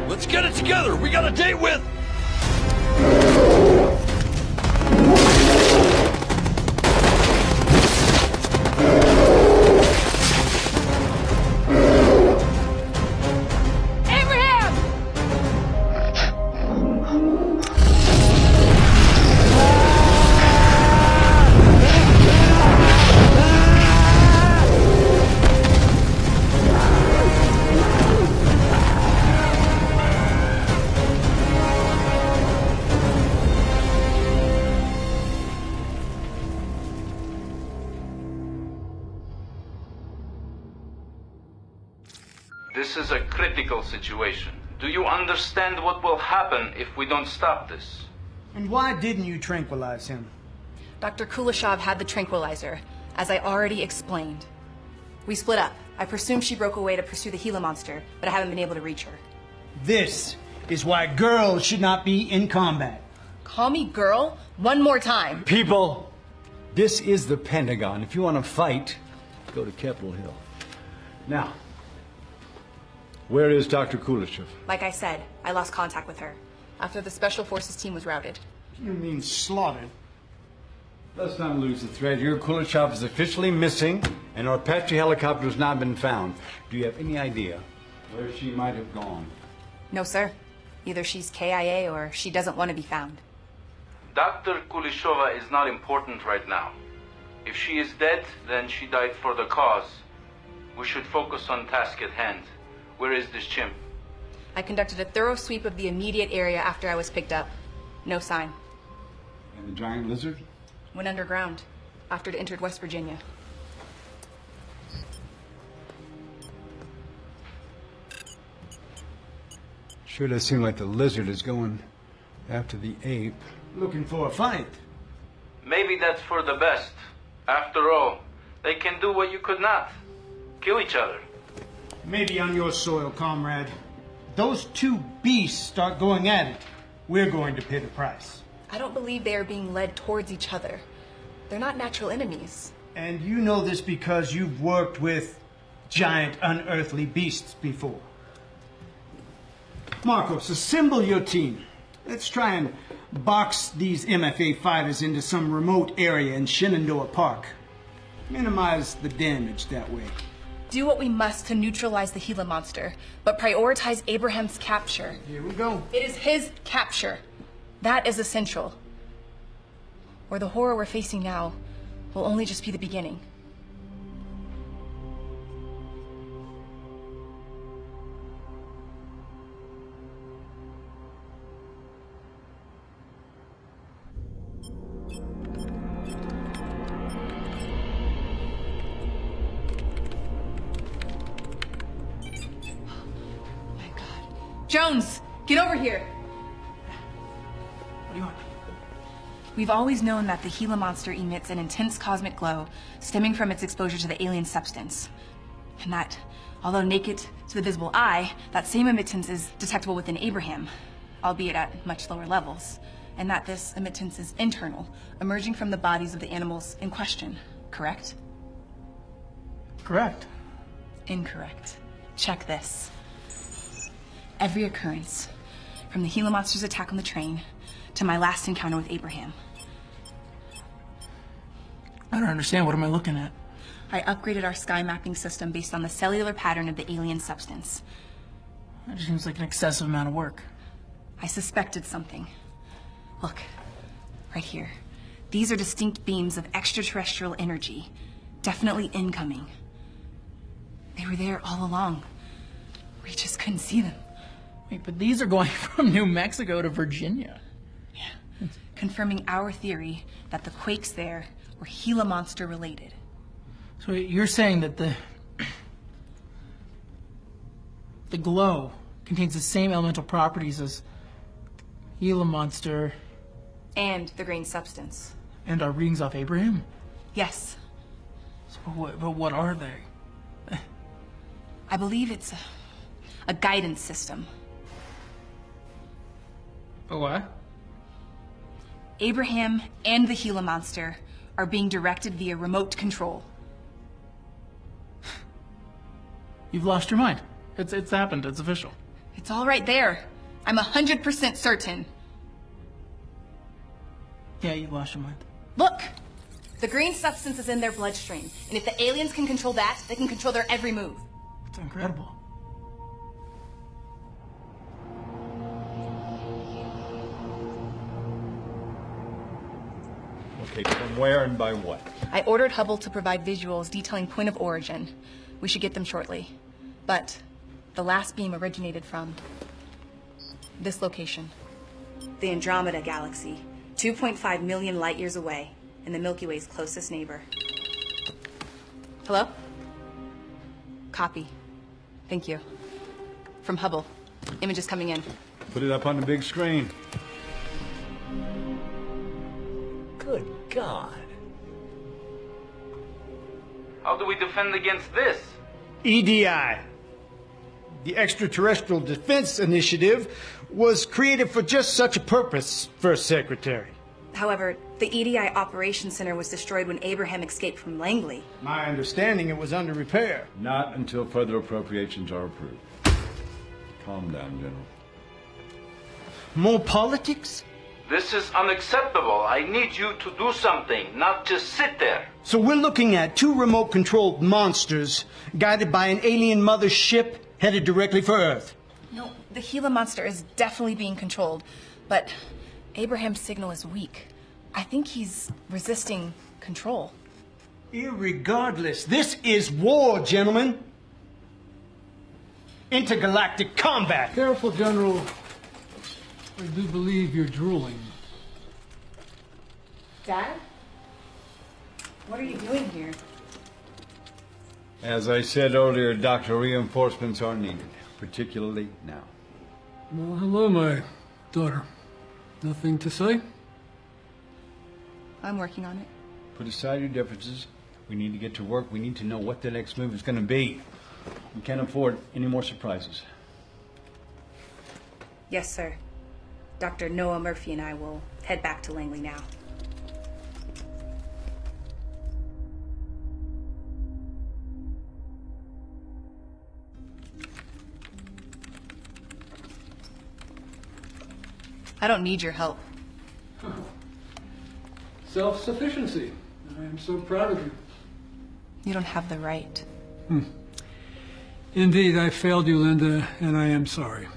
Let's get it together. We got a date with... This is a critical situation. Do you understand what will happen if we don't stop this? And why didn't you tranquilize him? Dr. Kuleshov had the tranquilizer, as I already explained. We split up. I presume she broke away to pursue the Gila monster, but I haven't been able to reach her. This is why girls should not be in combat. Call me girl one more time. People, this is the Pentagon. If you want to fight, go to Capitol Hill. Now, where is Dr. Kuleshov? Like I said, I lost contact with her after the Special Forces team was routed. You mean slaughtered? Let's not lose the thread here. Kuleshov is officially missing, and our Apache helicopter has not been found. Do you have any idea where she might have gone? No, sir. Either she's KIA or she doesn't want to be found. Dr. Kuleshova is not important right now. If she is dead, then she died for the cause. We should focus on task at hand. Where is this chimp? I conducted a thorough sweep of the immediate area after I was picked up. No sign. And the giant lizard? Went underground after it entered West Virginia. Sure does seem like the lizard is going after the ape. Looking for a fight. Maybe that's for the best. After all, they can do what you could not. Kill each other. Maybe on your soil, comrade. Those two beasts start going at it. We're going to pay the price. I don't believe they are being led towards each other. They're not natural enemies. And you know this because you've worked with giant unearthly beasts before. Marcos, assemble your team. Let's try and box these MFA fighters into some remote area in Shenandoah Park. Minimize the damage that way. Do what we must to neutralize the Gila monster, but prioritize Abraham's capture. Here we go. It is his capture. That is essential. Or the horror we're facing now will only just be the beginning. Jones, get over here. What do you want? We've always known that the Gila monster emits an intense cosmic glow stemming from its exposure to the alien substance. And that, although naked to the visible eye, that same emittance is detectable within Abraham, albeit at much lower levels. And that this emittance is internal, emerging from the bodies of the animals in question, correct? Correct. Incorrect. Check this. Every occurrence, from the Gila monster's attack on the train to my last encounter with Abraham. I don't understand. What am I looking at? I upgraded our sky mapping system based on the cellular pattern of the alien substance. That seems like an excessive amount of work. I suspected something. Look, right here. These are distinct beams of extraterrestrial energy, definitely incoming. They were there all along. We just couldn't see them. Wait, but these are going from New Mexico to Virginia. Yeah, confirming our theory that the quakes there were Gila monster related. So you're saying that the glow contains the same elemental properties as Gila monster and the grain substance. And our readings off Abraham? Yes. So, but what are they? I believe it's a guidance system. Oh, what? Abraham and the Gila monster are being directed via remote control. You've lost your mind. It's happened. It's official. It's all right there. I'm 100% certain. Yeah, you lost your mind. Look! The green substance is in their bloodstream, and if the aliens can control that, they can control their every move. It's incredible. Okay, from where and by what? I ordered Hubble to provide visuals detailing point of origin. We should get them shortly. But the last beam originated from this location. The Andromeda Galaxy, 2.5 million light years away, and the Milky Way's closest neighbor. Hello? Copy. Thank you. From Hubble. Images coming in. Put it up on the big screen. Good God. How do we defend against this? EDI. The Extraterrestrial Defense Initiative was created for just such a purpose, First Secretary. However, the EDI Operations Center was destroyed when Abraham escaped from Langley. My understanding, it was under repair. Not until further appropriations are approved. Calm down, General. More politics? This is unacceptable. I need you to do something, not just sit there. So we're looking at two remote-controlled monsters guided by an alien mother ship headed directly for Earth. No, the Gila monster is definitely being controlled, but Abraham's signal is weak. I think he's resisting control. Irregardless, this is war, gentlemen. Intergalactic combat. Careful, General. I do believe you're drooling. Dad? What are you doing here? As I said earlier, Doctor, reinforcements are needed, particularly now. Well, hello, my daughter. Nothing to say? I'm working on it. Put aside your differences. We need to get to work. We need to know what the next move is going to be. We can't afford any more surprises. Yes, sir. Dr. Noah Murphy and I will head back to Langley now. I don't need your help. Self-sufficiency. I am so proud of you. You don't have the right. Indeed, I failed you, Linda, and I am sorry.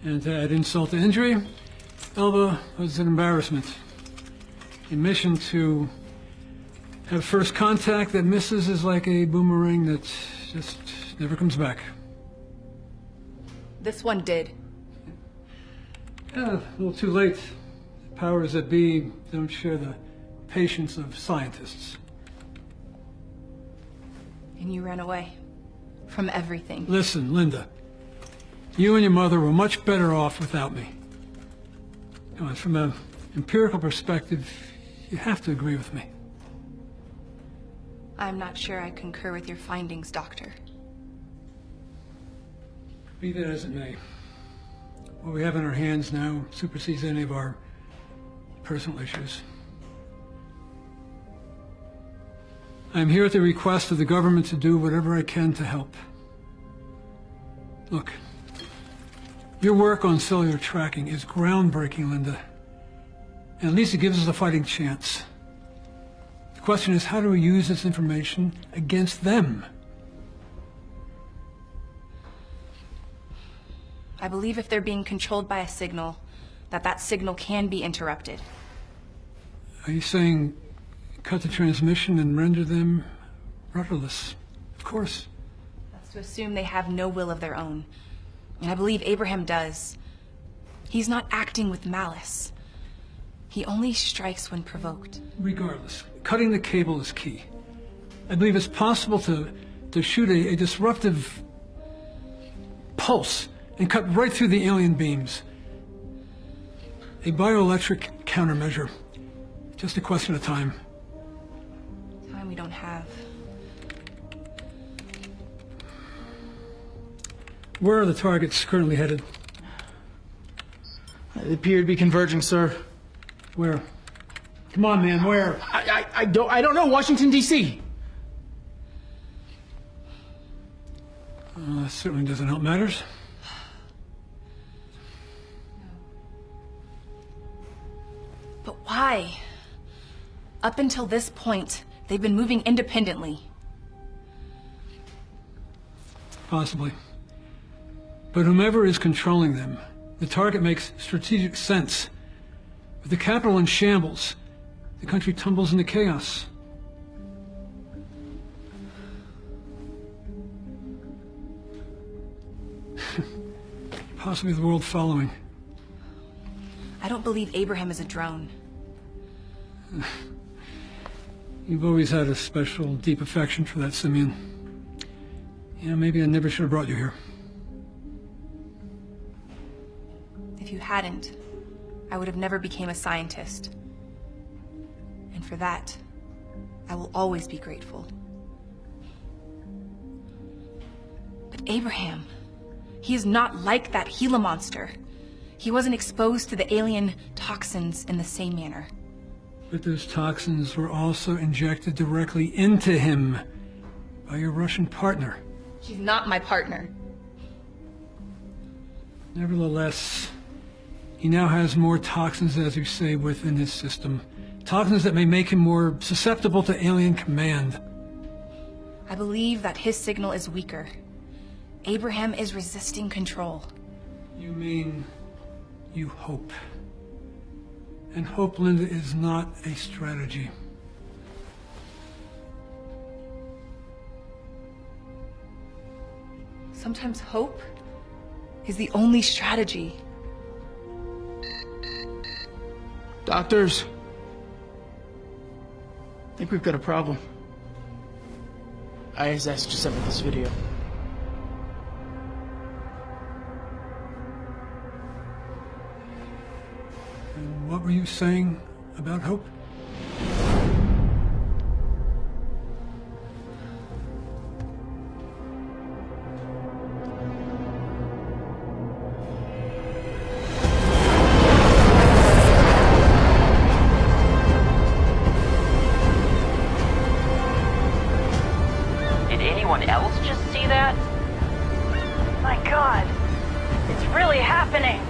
And to add insult to injury, Elva was an embarrassment. A mission to have first contact that misses is like a boomerang that just never comes back. This one did. Yeah, a little too late. The powers that be don't share the patience of scientists. And you ran away from everything. Listen, Linda. You and your mother were much better off without me. And from an empirical perspective, you have to agree with me. I'm not sure I concur with your findings, Doctor. Be that as it may, what we have in our hands now supersedes any of our personal issues. I'm here at the request of the government to do whatever I can to help. Look, your work on cellular tracking is groundbreaking, Linda. And at least it gives us a fighting chance. The question is, how do we use this information against them? I believe if they're being controlled by a signal, that signal can be interrupted. Are you saying cut the transmission and render them rudderless? Of course. That's to assume they have no will of their own. And I believe Abraham does. He's not acting with malice. He only strikes when provoked. Regardless, cutting the cable is key. I believe it's possible to shoot a disruptive pulse and cut right through the alien beams. A bioelectric countermeasure. Just a question of time. Time we don't have. Where are the targets currently headed? They appear to be converging, sir. Where? Come on, man, where? I don't know. Washington, D.C. That certainly doesn't help matters. But why? Up until this point, they've been moving independently. Possibly. But whomever is controlling them, the target makes strategic sense. With the capital in shambles, the country tumbles into chaos. Possibly the world following. I don't believe Abraham is a drone. You've always had a special, deep affection for that simian. Yeah, maybe I never should have brought you here. If you hadn't, I would have never became a scientist. And for that, I will always be grateful. But Abraham, he is not like that Gila monster. He wasn't exposed to the alien toxins in the same manner. But those toxins were also injected directly into him by your Russian partner. She's not my partner. Nevertheless, he now has more toxins, as you say, within his system. Toxins that may make him more susceptible to alien command. I believe that his signal is weaker. Abraham is resisting control. You mean you hope. And hope, Linda, is not a strategy. Sometimes hope is the only strategy. Doctors, I think we've got a problem. ISS just sent me this video. What were you saying about hope? Did anyone else just see that? My God, it's really happening.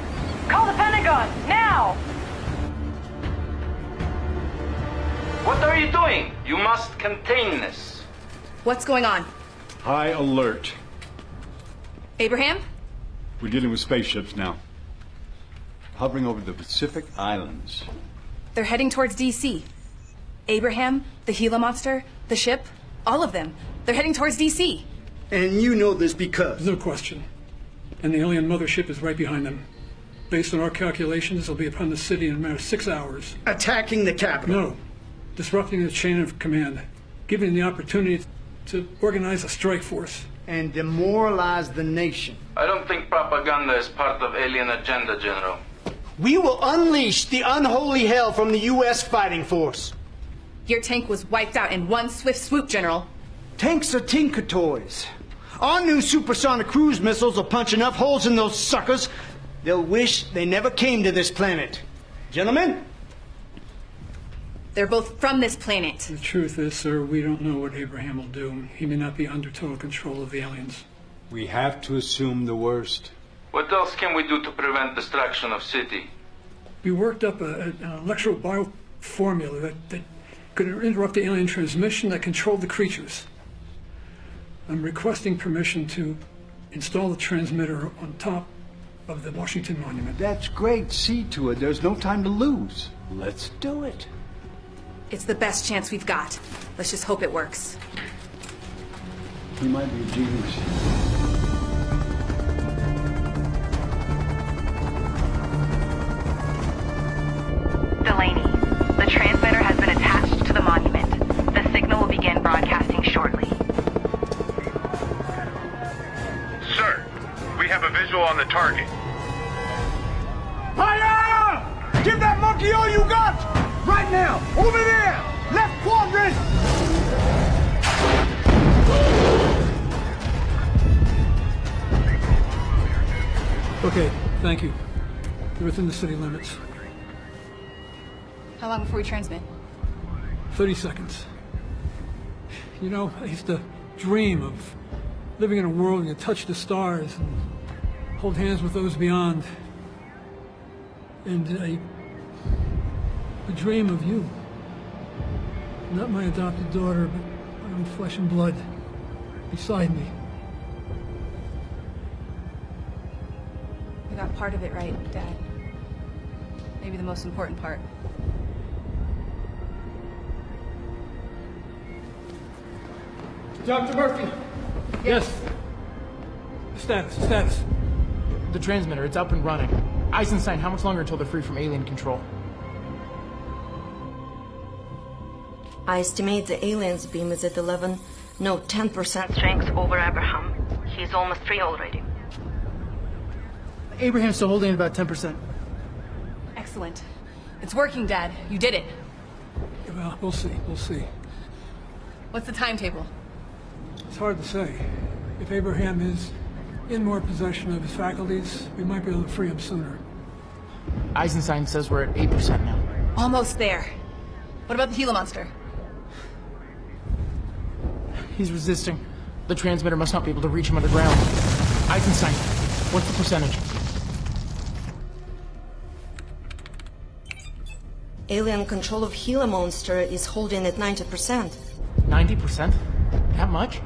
Call the Pentagon, now! What are you doing? You must contain this. What's going on? High alert. Abraham? We're dealing with spaceships now. Hovering over the Pacific Islands. They're heading towards DC. Abraham, the Gila monster, the ship, all of them. They're heading towards DC. And you know this because? No question. And the alien mothership is right behind them. Based on our calculations, they'll be upon the city in a matter of 6 hours. Attacking the capital? No. Disrupting the chain of command. Giving the opportunity to organize a strike force. And demoralize the nation. I don't think propaganda is part of alien agenda, General. We will unleash the unholy hell from the U.S. fighting force. Your tank was wiped out in one swift swoop, General. Tanks are tinker toys. Our new supersonic cruise missiles will punch enough holes in those suckers, they'll wish they never came to this planet. Gentlemen? They're both from this planet. The truth is, sir, we don't know what Abraham will do. He may not be under total control of the aliens. We have to assume the worst. What else can we do to prevent destruction of city? We worked up an electro bio formula that could interrupt the alien transmission that controlled the creatures. I'm requesting permission to install the transmitter on top of the Washington Monument. That's great. See to it. There's no time to lose. Let's do it. It's the best chance we've got. Let's just hope it works. He might be a genius. Delaney, the transmitter has been attached to the monument. The signal will begin broadcasting shortly. Sir, we have a visual on the target. Fire! Give that monkey all you got! Right now! Over there! Left quadrant! Okay, thank you. They're within the city limits. How long before we transmit? 30 seconds. You know, I used to dream of living in a world where you touch the stars and hold hands with those beyond. And I dream of you. Not my adopted daughter, but my own flesh and blood beside me. We got part of it right, Dad. Maybe the most important part. Dr. Murphy! Yes. Status. The transmitter, it's up and running. Eisenstein, how much longer until they're free from alien control? I estimate the alien's beam is at 10% strength over Abraham. He's almost free already. Abraham's still holding about 10%. Excellent. It's working, Dad. You did it. Well, we'll see. What's the timetable? It's hard to say. If Abraham is in more possession of his faculties, we might be able to free him sooner. Eisenstein says we're at 8% now. Almost there. What about the Gila monster? He's resisting. The transmitter must not be able to reach him underground. Eisenstein, what's the percentage? Alien control of Gila monster is holding at 90%. 90%? That much?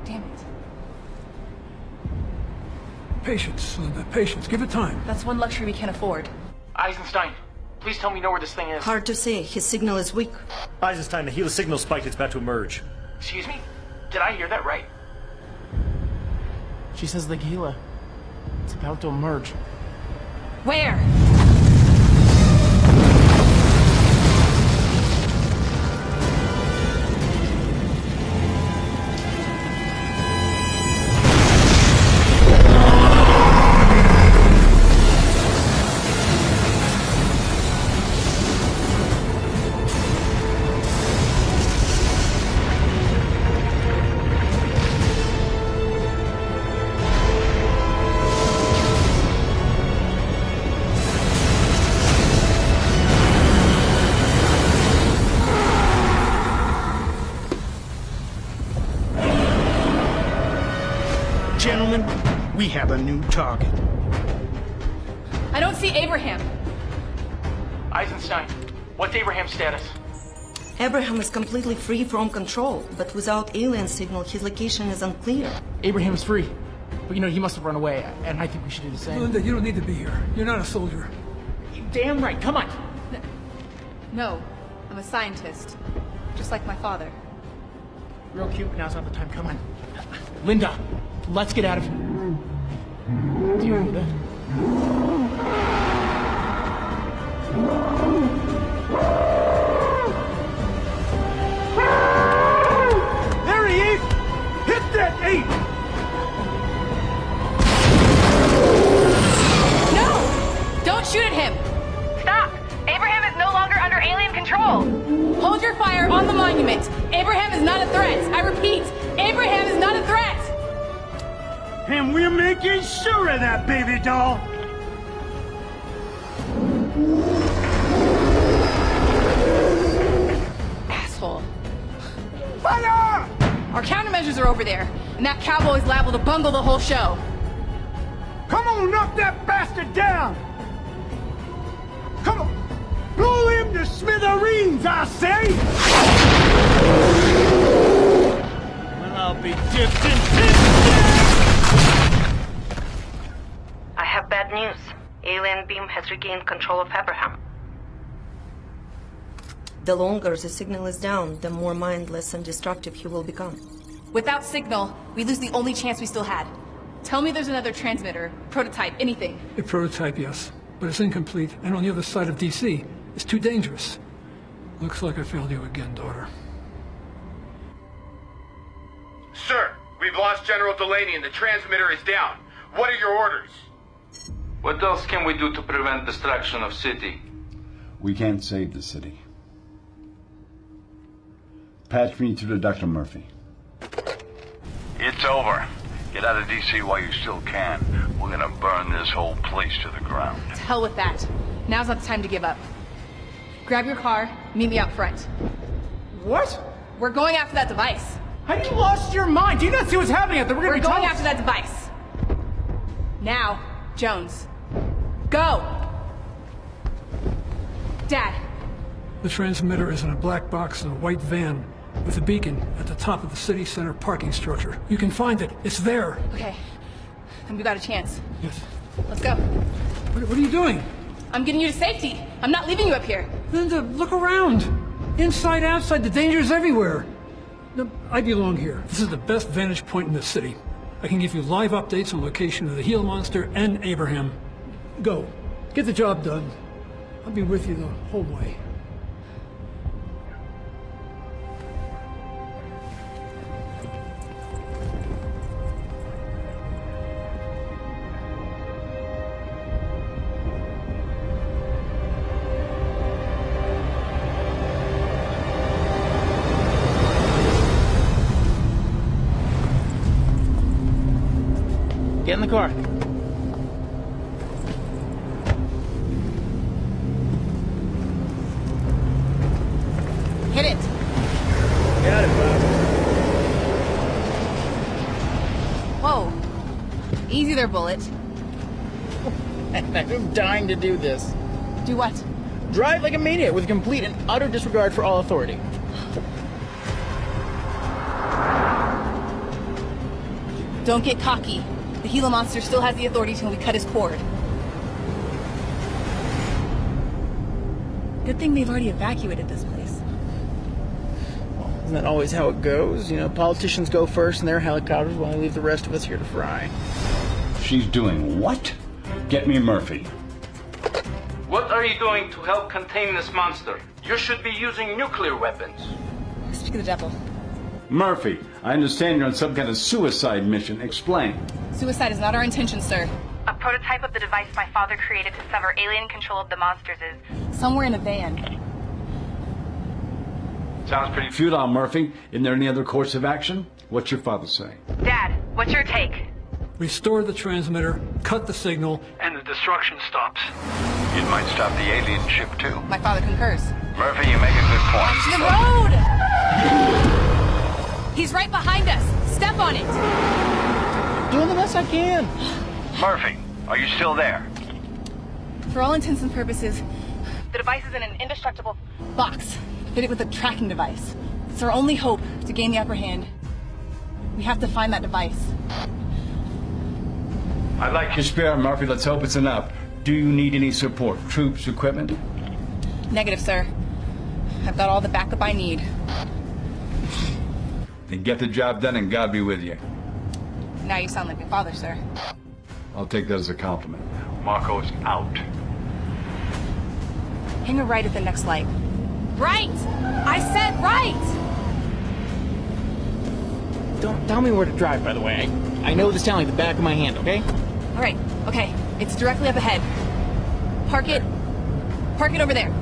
Damn it. Patience, Linda, patience. Give it time. That's one luxury we can't afford. Eisenstein, please tell me you know where this thing is. Hard to say. His signal is weak. Eisenstein, the Gila signal spiked. It's about to emerge. Excuse me? Did I hear that right? She says the Gila. It's about to emerge. Where? Gentlemen, we have a new target. I don't see Abraham. Eisenstein, what's Abraham's status? Abraham is completely free from control, but without alien signal, his location is unclear. Abraham is free. But you know, he must have run away, and I think we should do the same. Linda, you don't need to be here. You're not a soldier. You're damn right, come on! No, I'm a scientist. Just like my father. Real cute, now's not the time, come on. Linda, let's get out of here. Do you hear that? There he is! Hit that 8! No! Don't shoot at him! Stop! Abraham is no longer under alien control! Hold your fire on the monument! Abraham is not a threat! I repeat, Abraham is not a threat! And we're making sure of that, baby doll! Asshole. Fire! Our countermeasures are over there, and that cowboy's liable to bungle the whole show. Come on, knock that bastard down! Come on! Blow him to smithereens, I say! Well, I'll be dipped in piss! I have bad news. Alien beam has regained control of Abraham. The longer the signal is down, the more mindless and destructive he will become. Without signal, we lose the only chance we still had. Tell me there's another transmitter, prototype, anything. A prototype, yes, but it's incomplete, and on the other side of DC. It's too dangerous. Looks like I failed you again, daughter. Sir, we've lost General Delaney and the transmitter is down. What are your orders? What else can we do to prevent destruction of city? We can't save the city. Patch me through to Dr. Murphy. It's over. Get out of DC while you still can. We're gonna burn this whole place to the ground. To hell with that. Now's not the time to give up. Grab your car, meet me out front. What? We're going after that device. Have you lost your mind? Do you not see what's happening out there? We're going after that device. Now, Jones. Go! Dad. The transmitter is in a black box in a white van with a beacon at the top of the city center parking structure. You can find it. It's there. Okay. Then we got a chance. Yes. Let's go. What are you doing? I'm getting you to safety. I'm not leaving you up here. Linda, look around. Inside, outside, the danger's everywhere. No, I belong here. This is the best vantage point in the city. I can give you live updates on location of the Gila monster and Abraham. Go. Get the job done. I'll be with you the whole way. Get in the car. Hit it. Got it, Bob. Whoa. Easy there, Bullet. I'm dying to do this. Do what? Drive like a maniac with complete and utter disregard for all authority. Don't get cocky. The Gila monster still has the authority till we cut his cord. Good thing they've already evacuated this place. Isn't that always how it goes? You know, politicians go first in their helicopters while they leave the rest of us here to fry. She's doing what? Get me Murphy. What are you doing to help contain this monster? You should be using nuclear weapons. Speak of the devil. Murphy, I understand you're on some kind of suicide mission. Explain. Suicide is not our intention, sir. A prototype of the device my father created to sever alien control of the monsters is somewhere in a van. Sounds pretty futile, Murphy. Isn't there any other course of action? What's your father say? Dad, what's your take? Restore the transmitter, cut the signal, and the destruction stops. It might stop the alien ship, too. My father concurs. Murphy, you make a good point. To the road! He's right behind us. Step on it. Doing the best I can. Murphy, are you still there? For all intents and purposes, the device is in an indestructible box, fitted with a tracking device. It's our only hope to gain the upper hand. We have to find that device. I like your spirit, Murphy. Let's hope it's enough. Do you need any support? Troops, equipment? Negative, sir. I've got all the backup I need. Then get the job done and God be with you. Now you sound like my father, sir. I'll take that as a compliment. Marco's out. Hang a right at the next light. Right! I said right! Don't tell me where to drive, by the way. I know this town like the back of my hand, okay? All right, okay. It's directly up ahead. Park it over there.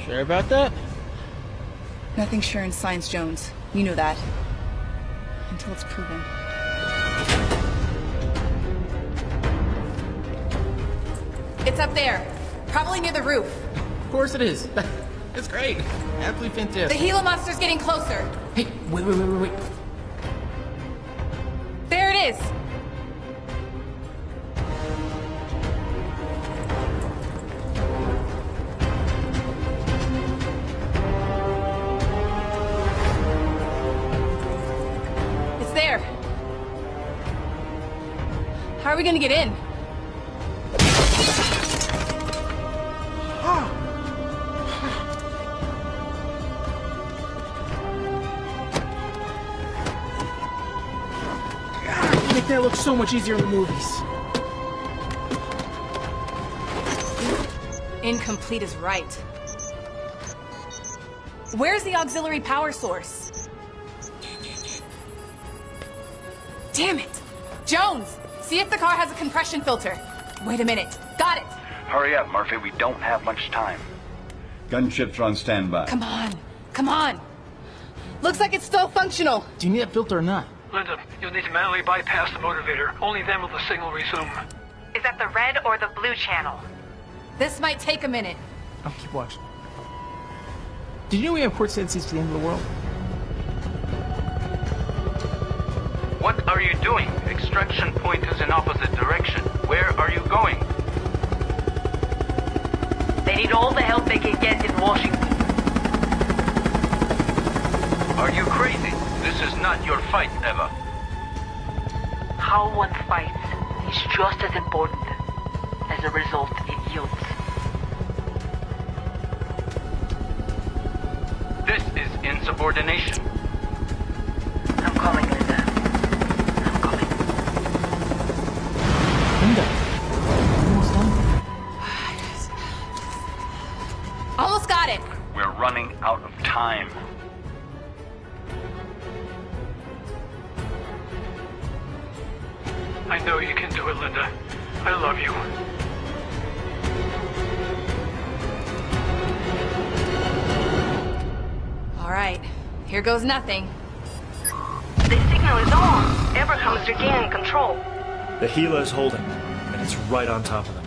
Sure about that? Nothing's sure in science, Jones. You know that. Until it's proven. It's up there. Probably near the roof. Of course it is. It's great. Absolutely fantastic. The Gila monster's getting closer. Hey, wait. There it is. It's there. How are we gonna get in? That looks so much easier in the movies. Incomplete is right. Where's the auxiliary power source? Damn it! Jones, see if the car has a compression filter. Wait a minute. Got it! Hurry up, Murphy. We don't have much time. Gunships are on standby. Come on. Looks like it's still functional. Do you need that filter or not? Linda, you'll need to manually bypass the motivator. Only then will the signal resume. Is that the red or the blue channel? This might take a minute. I'll keep watching. Did you know we have courtside seats to the end of the world? What are you doing? Extraction point is in opposite direction. Where are you going? They need all the help they can get in Washington. Are you crazy? This is not your fight, Eva. How one fights is just as important as the result it yields. This is insubordination. I'm coming, Linda. I'm coming. Linda, almost done. Almost got it. We're running out of time. I know you can do it, Linda. I love you. All right, here goes nothing. The signal is on. Evercome's regaining control. The Gila is holding, and it's right on top of them.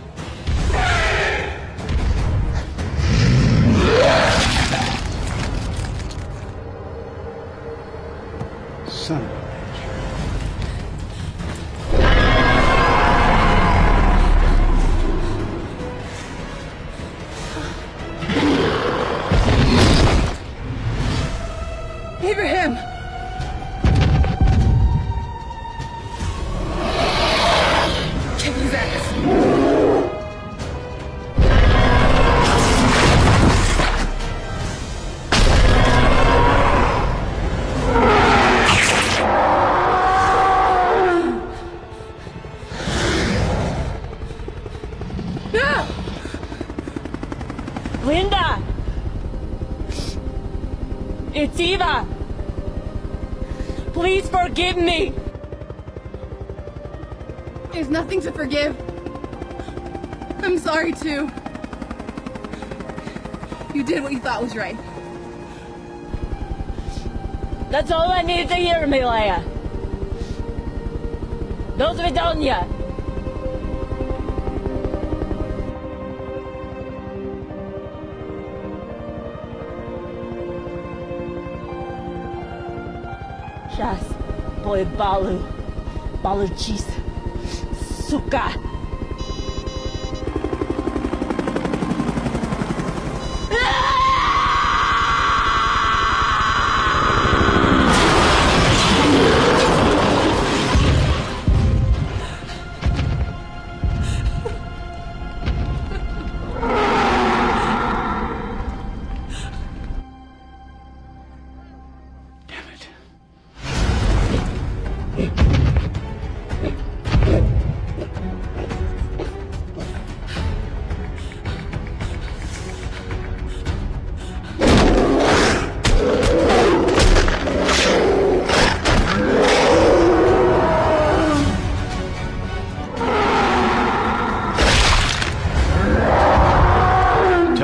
Son of a... Abraham! Kick his ass. No! Linda! It's Eva! Please forgive me! There's nothing to forgive. I'm sorry, too. You did what you thought was right. That's all I needed to hear, Milaya. Do свидания! Сейчас будет получись, сука!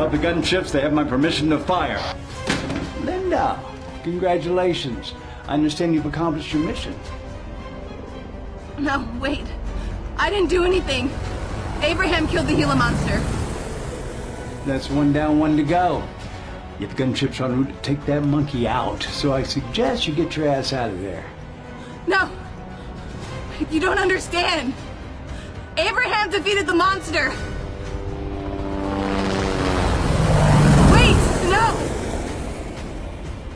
The gunships, they have my permission to fire. Linda, congratulations. I understand you've accomplished your mission. No, wait. I didn't do anything. Abraham killed the Gila monster. That's one down, one to go. Yet the gunship's en route to take that monkey out, so I suggest you get your ass out of there. No! You don't understand. Abraham defeated the monster. No!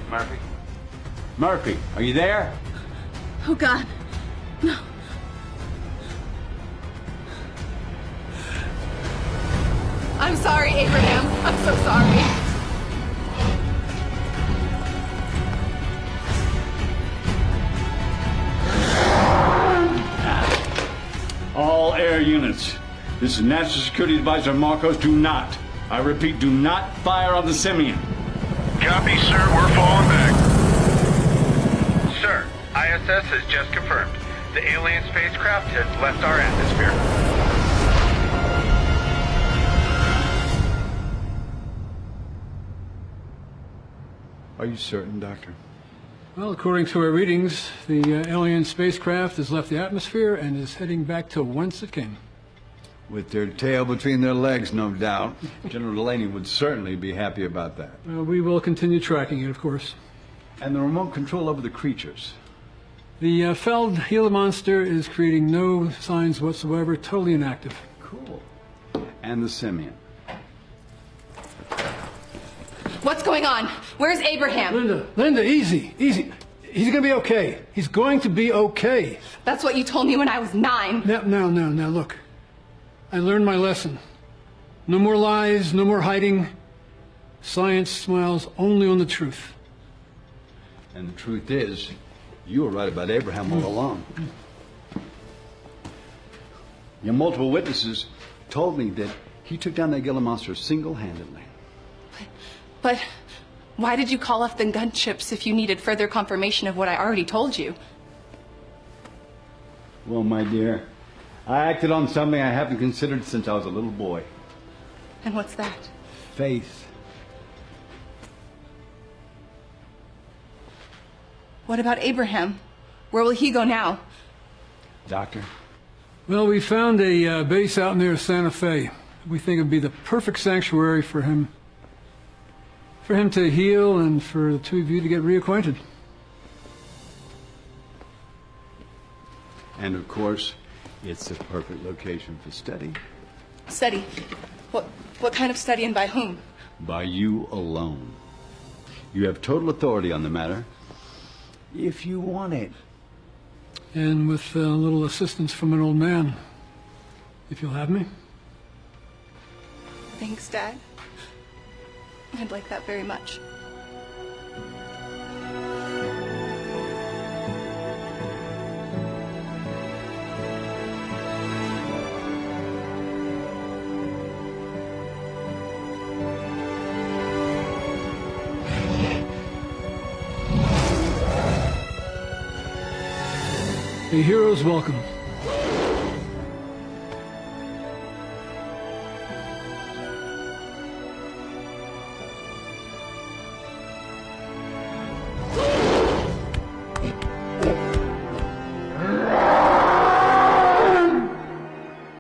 Murphy? Murphy, are you there? Oh, God. No. I'm sorry, Abraham. I'm so sorry. All air units. This is National Security Advisor Marcos. Do not, I repeat, do not fire on the simian. Copy, sir. We're falling back. Sir, ISS has just confirmed. The alien spacecraft has left our atmosphere. Are you certain, Doctor? Well, according to our readings, the alien spacecraft has left the atmosphere and is heading back to whence it came. With their tail between their legs, no doubt. General Delaney would certainly be happy about that. We will continue tracking it, of course. And the remote control over the creatures. The Feld Gila monster is creating no signs whatsoever, totally inactive. Cool. And the simian. What's going on? Where's Abraham? Linda, easy. He's gonna be okay. He's going to be okay. That's what you told me when I was 9. Now, look. I learned my lesson. No more lies, no more hiding. Science smiles only on the truth. And the truth is, you were right about Abraham all along. Your multiple witnesses told me that he took down that Gila monster single-handedly. But why did you call off the gunships if you needed further confirmation of what I already told you? Well, my dear, I acted on something I haven't considered since I was a little boy. And what's that? Faith. What about Abraham? Where will he go now? Doctor? Well, we found a base out near Santa Fe. We think it'd be the perfect sanctuary for him. For him to heal and for the two of you to get reacquainted. And of course, it's the perfect location for study. Study? What kind of study and by whom? By you alone. You have total authority on the matter, if you want it. And with a little assistance from an old man, if you'll have me. Thanks, Dad. I'd like that very much. A hero's welcome.